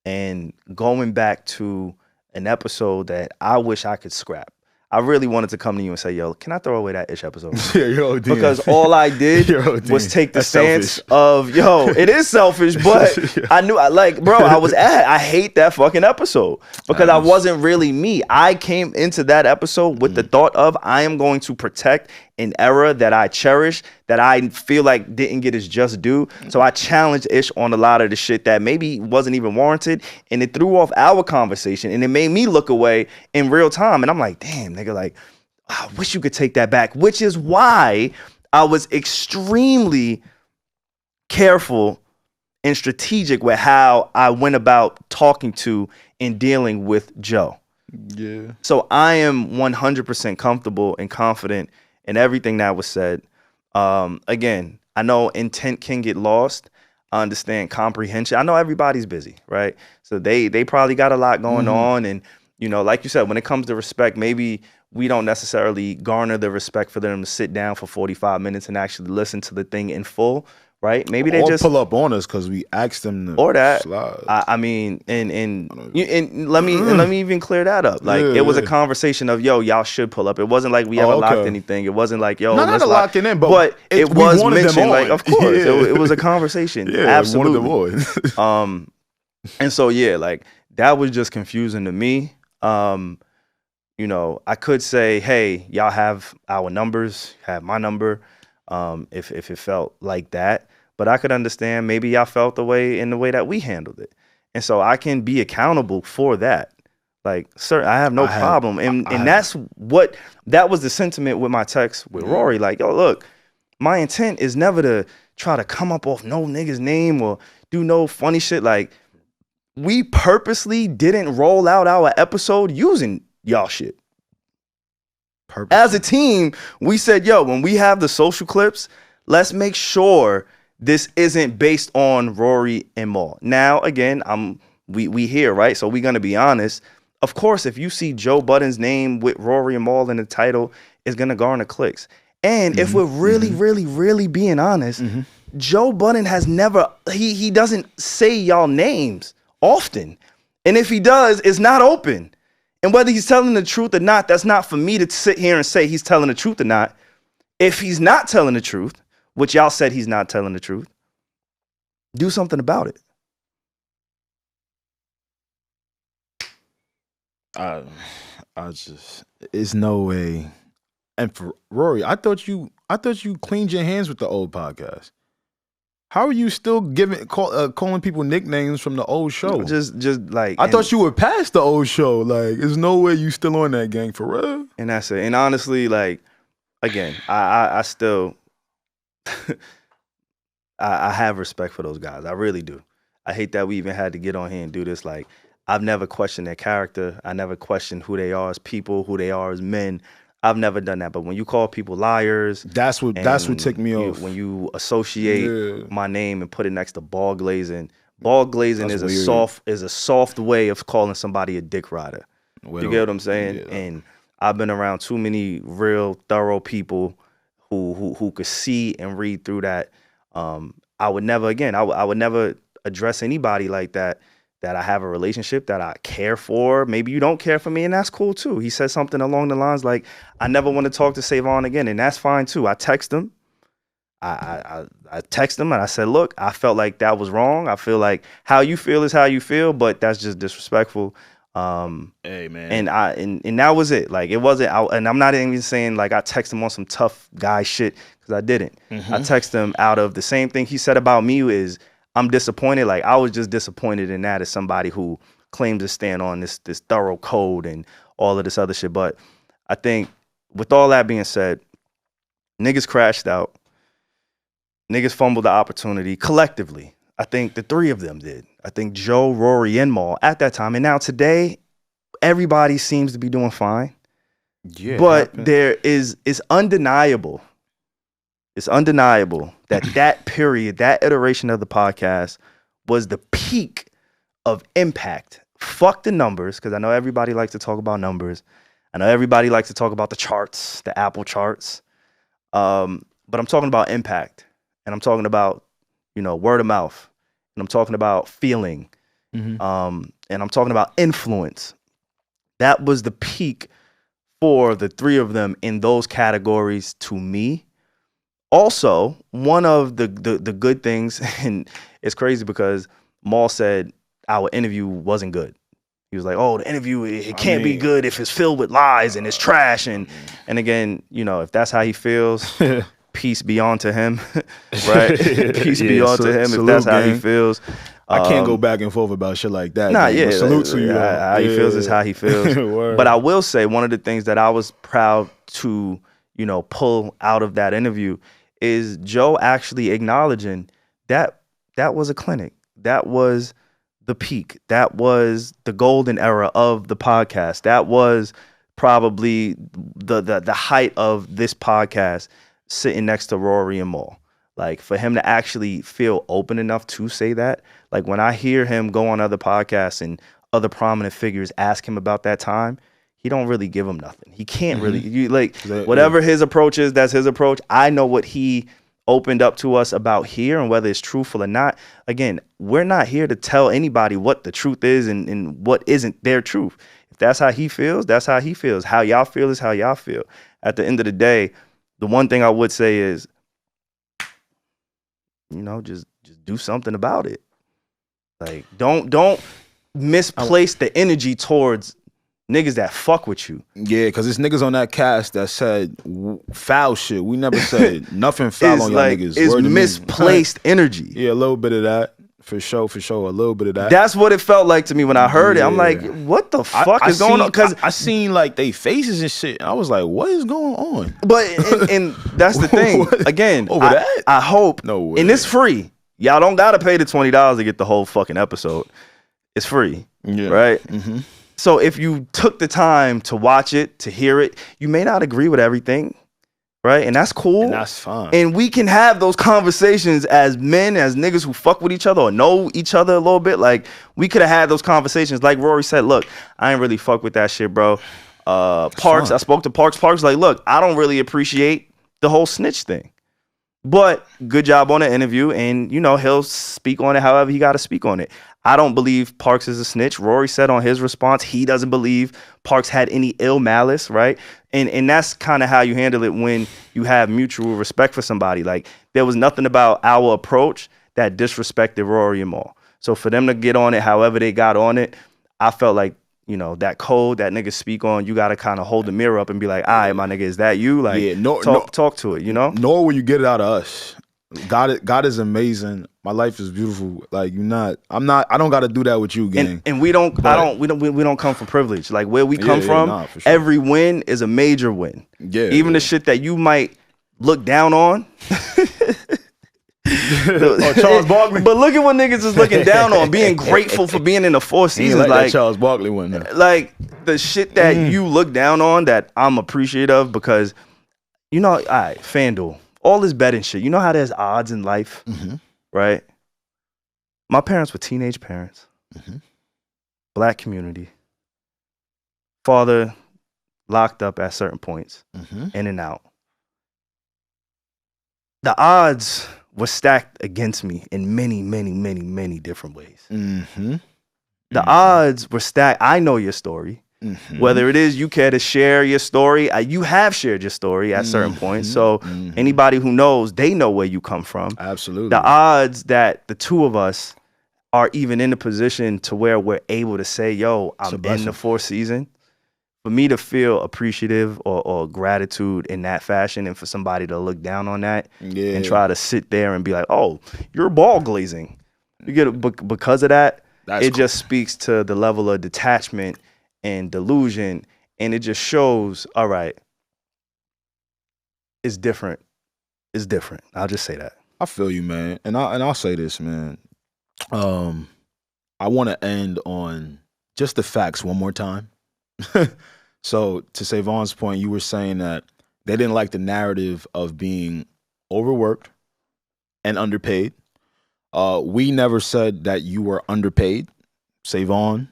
And going back to an episode that I wish I could scrap. I really wanted to come to you and say, yo, can I throw away that Ish episode? Yeah, you're ODing. Because all I did was take the stance of, yo, it is selfish, but I knew, I hate that fucking episode because I wasn't really me. I came into that episode with the thought of, I am going to protect an era that I cherish, that I feel like didn't get its just due. So I challenged Ish on a lot of the shit that maybe wasn't even warranted, and it threw off our conversation, and it made me look away in real time. And I'm like, damn, nigga, like, I wish you could take that back, which is why I was extremely careful and strategic with how I went about talking to and dealing with Joe. Yeah. So I am 100% comfortable and confident in everything that was said. Again, I know intent can get lost. I understand comprehension. I know everybody's busy, right? So they probably got a lot going on. And, you know, like you said, when it comes to respect, maybe we don't necessarily garner the respect for them to sit down for 45 minutes and actually listen to the thing in full, right? Maybe they just pull up on us because we asked them to or that. slide. I mean, and let me even clear that up. Like it was a conversation of, yo, y'all should pull up. It wasn't like we ever locked anything. It wasn't like, yo, not locking in, but it was mentioned. Like, of course, it was a conversation. Yeah, absolutely. One of the boys. And so yeah, like that was just confusing to me. You know, I could say, hey, y'all have our numbers, have my number, if it felt like that. But I could understand maybe y'all felt the way that we handled it. And so I can be accountable for that. Like, sir, I have no problem. And that was the sentiment with my text with Rory. Like, yo, look, my intent is never to try to come up off no nigga's name or do no funny shit. Like, we purposely didn't roll out our episode using y'all shit. As a team, we said, yo, when we have the social clips, let's make sure this isn't based on Rory and Maul. Now, again, we here, right? So we're gonna be honest. Of course, if you see Joe Budden's name with Rory and Maul in the title, it's gonna garner clicks. And if we're really, really, really being honest, Joe Budden has never he doesn't say y'all names often. And if he does, it's not open. And whether he's telling the truth or not, that's not for me to sit here and say he's telling the truth or not. If he's not telling the truth, which y'all said he's not telling the truth, do something about it. I just, it's no way. And for Rory, I thought you cleaned your hands with the old podcast. How are you still calling people nicknames from the old show? Just like I thought you were past the old show. Like, there's no way you still on that gang for real. And that's it. And honestly, like, again, I still I have respect for those guys. I really do. I hate that we even had to get on here and do this. Like, I've never questioned their character. I never questioned who they are as people, who they are as men. I've never done that. But when you call people liars, that's what ticked me off. When you associate my name and put it next to ball glazing is a soft way of calling somebody a dick rider. You get what I'm saying? Yeah. And I've been around too many real thorough people who could see and read through that. I would never address anybody like that I have a relationship, that I care for. Maybe you don't care for me, and that's cool too. He said something along the lines like, I never want to talk to SaVon again, and that's fine too. I text him. I text him and I said, look, I felt like that was wrong. I feel like how you feel is how you feel, but that's just disrespectful. Hey man. And that was it. Like, it wasn't, and I'm not even saying like I text him on some tough guy shit, because I didn't. I text him out of the same thing he said about me is, I'm disappointed. Like, I was just disappointed in that as somebody who claims to stand on this thorough code and all of this other shit. But I think with all that being said, niggas crashed out. Niggas fumbled the opportunity collectively. I think the three of them did. I think Joe, Rory, and Maul at that time. And now today, everybody seems to be doing fine. Yeah. But it's undeniable. It's undeniable that period, that iteration of the podcast was the peak of impact. Fuck the numbers, because I know everybody likes to talk about numbers. I know everybody likes to talk about the charts, the Apple charts. But I'm talking about impact. And I'm talking about, word of mouth. And I'm talking about feeling. And I'm talking about influence. That was the peak for the three of them in those categories to me. Also, one of the good things, and it's crazy because Maul said our interview wasn't good. He was like, "Oh, the interview it can't be good if it's filled with lies and it's trash." And again, you know, if that's how he feels, peace be on to him, right? Peace be on to him if that's how he feels. I can't go back and forth about shit like that. Nah, yeah. Salute to you. How he feels is how he feels. But I will say one of the things that I was proud to, you know, pull out of that interview is Joe actually acknowledging that that was a clinic. That was the peak. That was the golden era of the podcast. That was probably the height of this podcast, sitting next to Rory and Maul. Like, for him to actually feel open enough to say that, like when I hear him go on other podcasts and other prominent figures ask him about that time, he don't really give them nothing. He can't really, whatever his approach is, that's his approach. I know what he opened up to us about here and whether it's truthful or not. Again, we're not here to tell anybody what the truth is and what isn't their truth. If that's how he feels, that's how he feels. How y'all feel is how y'all feel. At the end of the day, the one thing I would say is, you know, just do something about it. Like, don't misplace the energy towards niggas that fuck with you. Yeah, because it's niggas on that cast that said foul shit. We never said nothing foul on y'all niggas. It's misplaced energy. Yeah, a little bit of that. For sure. A little bit of that. That's what it felt like to me when I heard it. I'm like, what the fuck is going on? Because I seen like they faces and shit. And I was like, what is going on? But and that's the thing. Again, I hope, and it's free. Y'all don't gotta pay the $20 to get the whole fucking episode. It's free, right? Mm-hmm. So if you took the time to watch it, to hear it, you may not agree with everything, right? And that's cool. And that's fine. And we can have those conversations as men, as niggas who fuck with each other or know each other a little bit. Like, we could have had those conversations. Like Rory said, look, I ain't really fuck with that shit, bro. Parks, I spoke to Parks. Parks like, look, I don't really appreciate the whole snitch thing. But good job on the interview, and, you know, he'll speak on it however he got to speak on it. I don't believe Parks is a snitch. Rory said on his response he doesn't believe Parks had any ill malice, right? And that's kind of how you handle it when you have mutual respect for somebody. Like, there was nothing about our approach that disrespected Rory and Maul. So for them to get on it however they got on it, I felt like, you know, that code that niggas speak on, you got to kind of hold the mirror up and be like, all right, my nigga, is that you? Like, talk to it, you know? Nor will you get it out of us. God is amazing. My life is beautiful. Like, I don't got to do that with you, gang. And we don't come from privilege. Like, where we come from, for sure. Every win is a major win. Yeah. Even the shit that you might look down on. Charles Barkley. But look at what niggas is looking down on, being grateful for being in the 4 seasons. Like that Charles Barkley one. Like, the shit that you look down on that I'm appreciative of, because, you know, all right, FanDuel, all this betting shit. You know how there's odds in life, right? My parents were teenage parents, black community, father locked up at certain points, in and out. The odds were stacked against me in many, many, many, many different ways. The odds were stacked. I know your story. Whether it is you care to share your story, you have shared your story at certain points. So anybody who knows, they know where you come from. Absolutely. The odds that the two of us are even in a position to where we're able to say, yo, I'm in the 4th season. For me to feel appreciative or gratitude in that fashion, and for somebody to look down on that and try to sit there and be like, oh, you're ball glazing. You get it, because of that, it just speaks to the level of detachment and delusion, and it just shows, all right, it's different. It's different. I'll just say that. I feel you, man. And I'll say this, man. I want to end on just the facts one more time. So to SaVon's point, you were saying that they didn't like the narrative of being overworked and underpaid. We never said that you were underpaid. SaVon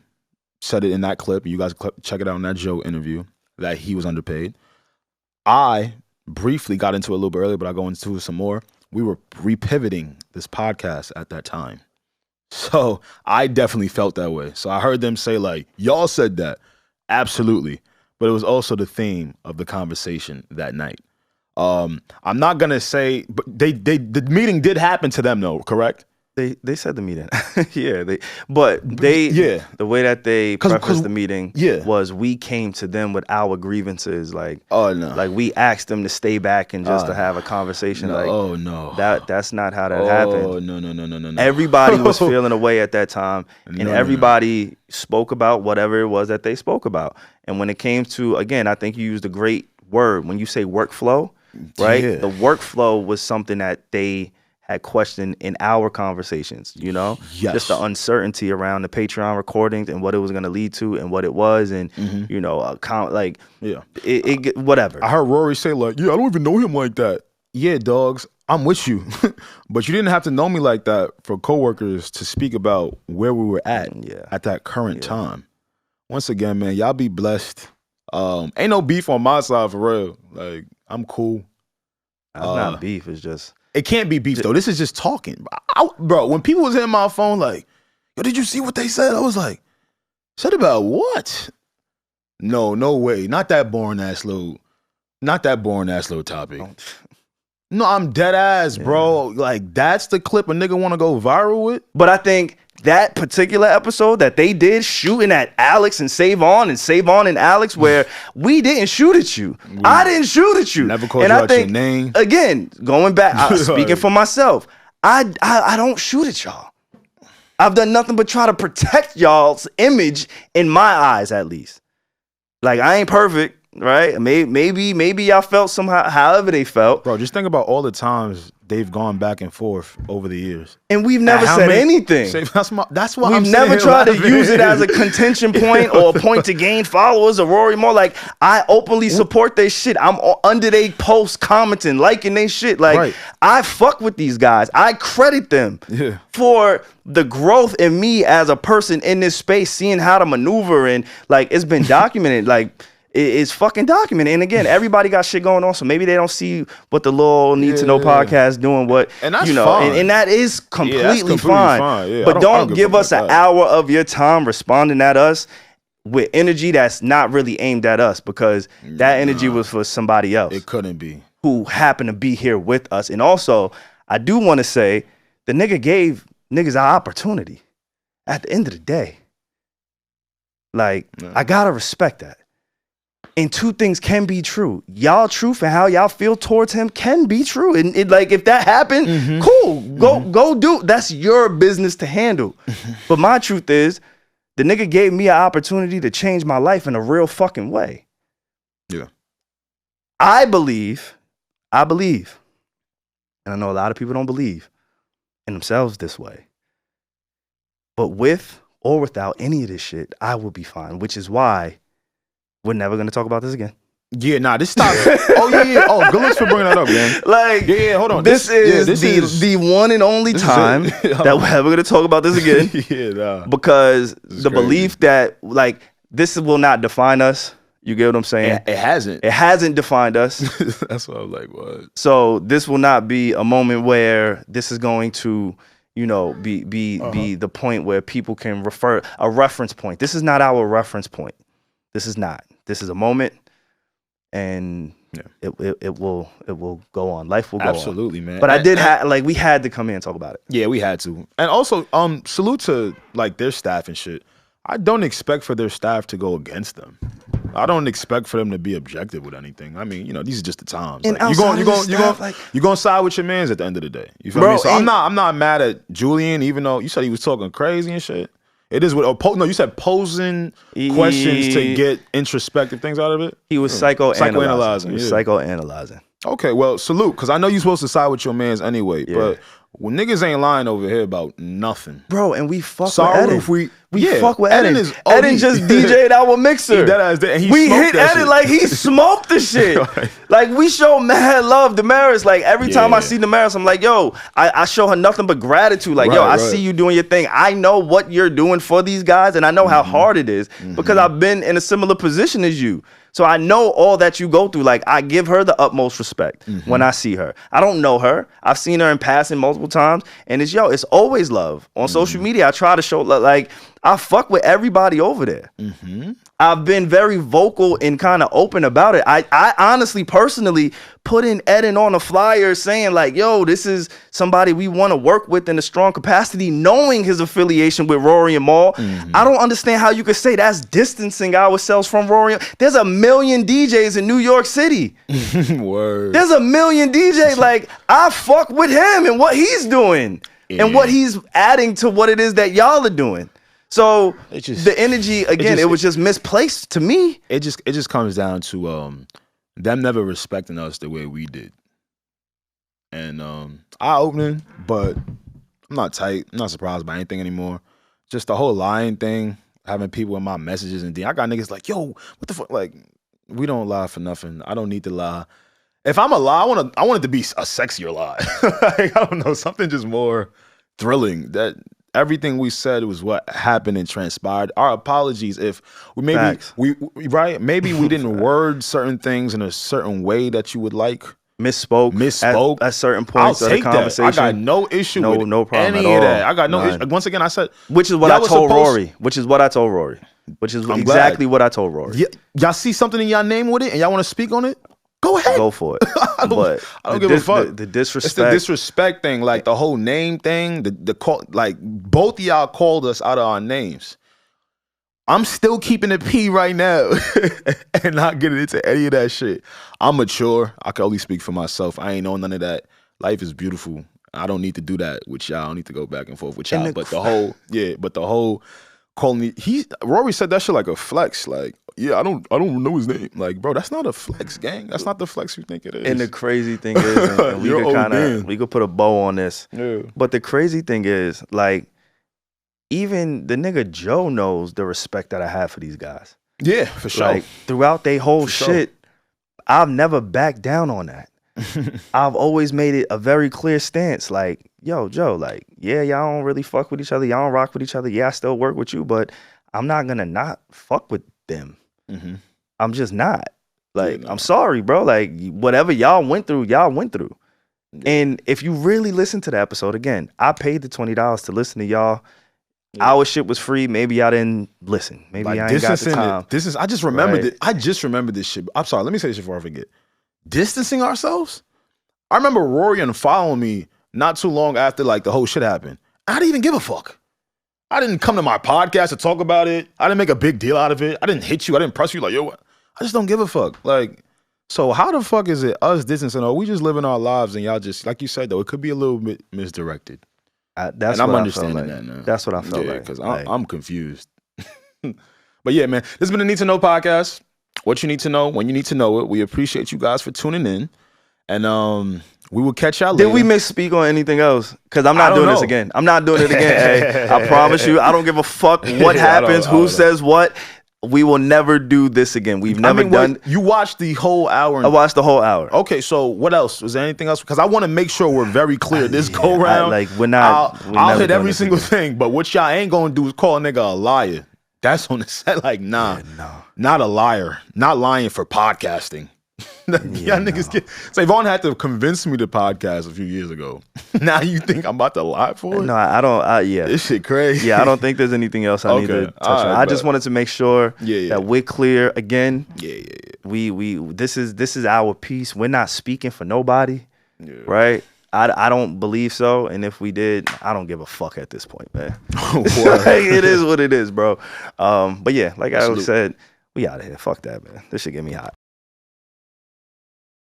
said it in that clip. You guys check it out in that Joe interview, that he was underpaid. I briefly got into it a little bit earlier, but I'll go into it some more. We were repivoting this podcast at that time. So I definitely felt that way. So I heard them say, like, y'all said that. Absolutely. But it was also the theme of the conversation that night. I'm not going to say, but the meeting did happen to them though, correct? They said the meeting. The way that they prefaced the meeting was we came to them with our grievances. Like, oh no. Like we asked them to stay back and just to have a conversation. That's not how that happened. Oh no. Everybody was feeling away at that time. And everybody spoke about whatever it was that they spoke about. And when it came to, again, I think you used a great word when you say workflow, right? Yeah. The workflow was something that they had questioned in our conversations, you know? Yes. Just the uncertainty around the Patreon recordings and what it was going to lead to and what it was and, you know, whatever. I heard Rory say like, yeah, I don't even know him like that. Yeah, dogs, I'm with you. But you didn't have to know me like that for coworkers to speak about where we were at that current time. Once again, man, y'all be blessed. Ain't no beef on my side for real. Like, I'm cool. It's not beef, it's just... It can't be beef, though. This is just talking. Bro, when people was hitting my phone like, yo, did you see what they said? I was like, said about what? No way. Not that boring-ass little topic. No, I'm dead ass, bro. Like, that's the clip a nigga want to go viral with? But I think that particular episode that they did shooting at Alex and SaVon and Alex, where we didn't shoot at you. I didn't shoot at you. Never called you out your name. Again, going back, speaking for myself, I don't shoot at y'all. I've done nothing but try to protect y'all's image in my eyes, at least. Like, I ain't perfect. Right? Maybe y'all felt somehow, however they felt. Bro, just think about all the times they've gone back and forth over the years. And we've never said anything. That's why we've never tried to use it as a contention point or a point to gain followers or Rory Moore. Like, I openly support their shit. I'm under their posts commenting, liking their shit. Like, I fuck with these guys. I credit them for the growth in me as a person in this space, seeing how to maneuver, and like, it's been documented. Like, it's fucking documented. And again, everybody got shit going on, so maybe they don't see what the little Need to Know podcast doing, what, and that's fine. And that is completely fine. Yeah, but don't give us an hour of your time responding at us with energy that's not really aimed at us, because that energy was for somebody else. It couldn't be. Who happened to be here with us. And also, I do want to say, the nigga gave niggas our opportunity at the end of the day. Like, I gotta respect that. And two things can be true. Y'all truth and how y'all feel towards him can be true. And like, if that happened, cool. Go do. That's your business to handle. But my truth is, the nigga gave me an opportunity to change my life in a real fucking way. Yeah. I believe, and I know a lot of people don't believe in themselves this way, but with or without any of this shit, I will be fine, which is why we're never going to talk about this again. Yeah, nah, this stops. Oh, good looks for bringing that up, man. Like, hold on. This is the one and only time that we're ever going to talk about this again. Because the belief that, like, this will not define us. You get what I'm saying? It hasn't. It hasn't defined us. That's what I'm like, what? So this will not be a moment where this is going to, you know, be the point where people can refer a reference point. This is not our reference point. This is not. This is a moment, and it will go on. Life will go on. Absolutely, man. But we had to come in and talk about it. Yeah, we had to. And also, salute to like their staff and shit. I don't expect for their staff to go against them. I don't expect for them to be objective with anything. I mean, you know, these are just the times. And like, you're going to side with your mans at the end of the day. You feel me? So I'm not mad at Julian, even though you said he was talking crazy and shit. It is what you said posing questions to get introspective things out of it. He was psychoanalyzing. He was psychoanalyzing. Okay, well, salute, because I know you're supposed to side with your mans anyway, but well, niggas ain't lying over here about nothing. Bro, and we fuck with Eden. We fuck with Eden. Eden just DJ'd our mixer. We hit Eden like he smoked the shit. Like, we show mad love to Damaris. Like, every time I see Damaris, I'm like, yo, I show her nothing but gratitude. Like, I see you doing your thing. I know what you're doing for these guys, and I know how hard it is because I've been in a similar position as you. So I know all that you go through. Like, I give her the utmost respect when I see her. I don't know her. I've seen her in passing multiple times. And it's always love. On social media, I try to show, like, I fuck with everybody over there. I've been very vocal and kind of open about it. I honestly, personally, put in Eden on a flyer saying like, yo, this is somebody we want to work with in a strong capacity, knowing his affiliation with Rory and Mal. I don't understand how you could say that's distancing ourselves from Rory. There's a million DJs in New York City. Word. There's a million DJs. Like, I fuck with him and what he's doing and what he's adding to what it is that y'all are doing. So the energy again, it was just misplaced to me. It just comes down to them never respecting us the way we did. And eye-opening, but I'm not tight. I'm not surprised by anything anymore. Just the whole lying thing, having people in my messages and I got niggas like, yo, what the fuck? Like, we don't lie for nothing. I don't need to lie. If I'm a lie, I want it to be a sexier lie. Like, I don't know, something just more thrilling. That everything we said was what happened and transpired. Our apologies if we maybe we didn't word certain things in a certain way that you would like. Misspoke at certain points of the conversation. I got no issue with no problem any at of that. all. I got no issue. Once again, I said, which is what I told Rory. Which is exactly what I told Rory. Y'all see something in y'all name with it and y'all want to speak on it? Go ahead. Go for it. I don't give a fuck. The disrespect. It's the disrespect thing, like the whole name thing. The call, like both of y'all called us out of our names. I'm still keeping it P right now and not getting into any of that shit. I'm mature. I can only speak for myself. I ain't know none of that. Life is beautiful. I don't need to do that with y'all. I don't need to go back and forth with y'all. But the whole calling me, Rory said that shit like a flex. Like, yeah, I don't know his name. Like, bro, that's not a flex, gang. That's not the flex you think it is. And the crazy thing is, and we could put a bow on this. Yeah. But the crazy thing is, like, even the nigga Joe knows the respect that I have for these guys. Yeah, for sure. Like, throughout they whole shit, I've never backed down on that. I've always made it a very clear stance. Like, yo, Joe, like, yeah, y'all don't really fuck with each other. Y'all don't rock with each other. Yeah, I still work with you, but I'm not gonna not fuck with them. I'm just not. Like, I'm sorry, bro. Like, whatever y'all went through. And if you really listen to the episode, again, I paid the $20 to listen to y'all. Our shit was free. Maybe I didn't listen. Maybe like, I ain't got the time. I just remembered it. I just remembered this shit. I'm sorry. Let me say this before I forget. Distancing ourselves? I remember Rory unfollowing me not too long after like the whole shit happened. I didn't even give a fuck. I didn't come to my podcast to talk about it. I didn't make a big deal out of it. I didn't hit you. I didn't press you like, yo, what? I just don't give a fuck. Like, so how the fuck is it us distancing? Or we just living our lives and y'all just, like you said though, it could be a little bit misdirected. That's and what I'm understanding like. that now. That's what I felt like. Because I'm confused. But yeah, man, this has been a Need to Know podcast. What you need to know, when you need to know it. We appreciate you guys for tuning in. And we will catch y'all later. Did we misspeak on anything else? Because I'm not doing this again. I'm not doing it again. Hey, I promise you, I don't give a fuck what happens, who says what. We will never do this again. We've never done. You watched the whole hour. I watched the whole hour. Okay, so what else? Was there anything else? Because I want to make sure we're very clear this go round. We're not. I'll hit every single thing, but what y'all ain't gonna do is call a nigga a liar. That's on the set. Like, nah, not a liar. Not lying for podcasting. SaVon had to convince me to podcast a few years ago. Now you think I'm about to lie for it? No, I don't. Yeah, this shit crazy. Yeah, I don't think there's anything else I need to touch on. I just wanted to make sure that we're clear again. Yeah. We this is our piece. We're not speaking for nobody, right? I don't believe so, and if we did, I don't give a fuck at this point, man. It is what it is, bro. But yeah, like I said, we out of here. Fuck that, man. This shit get me hot.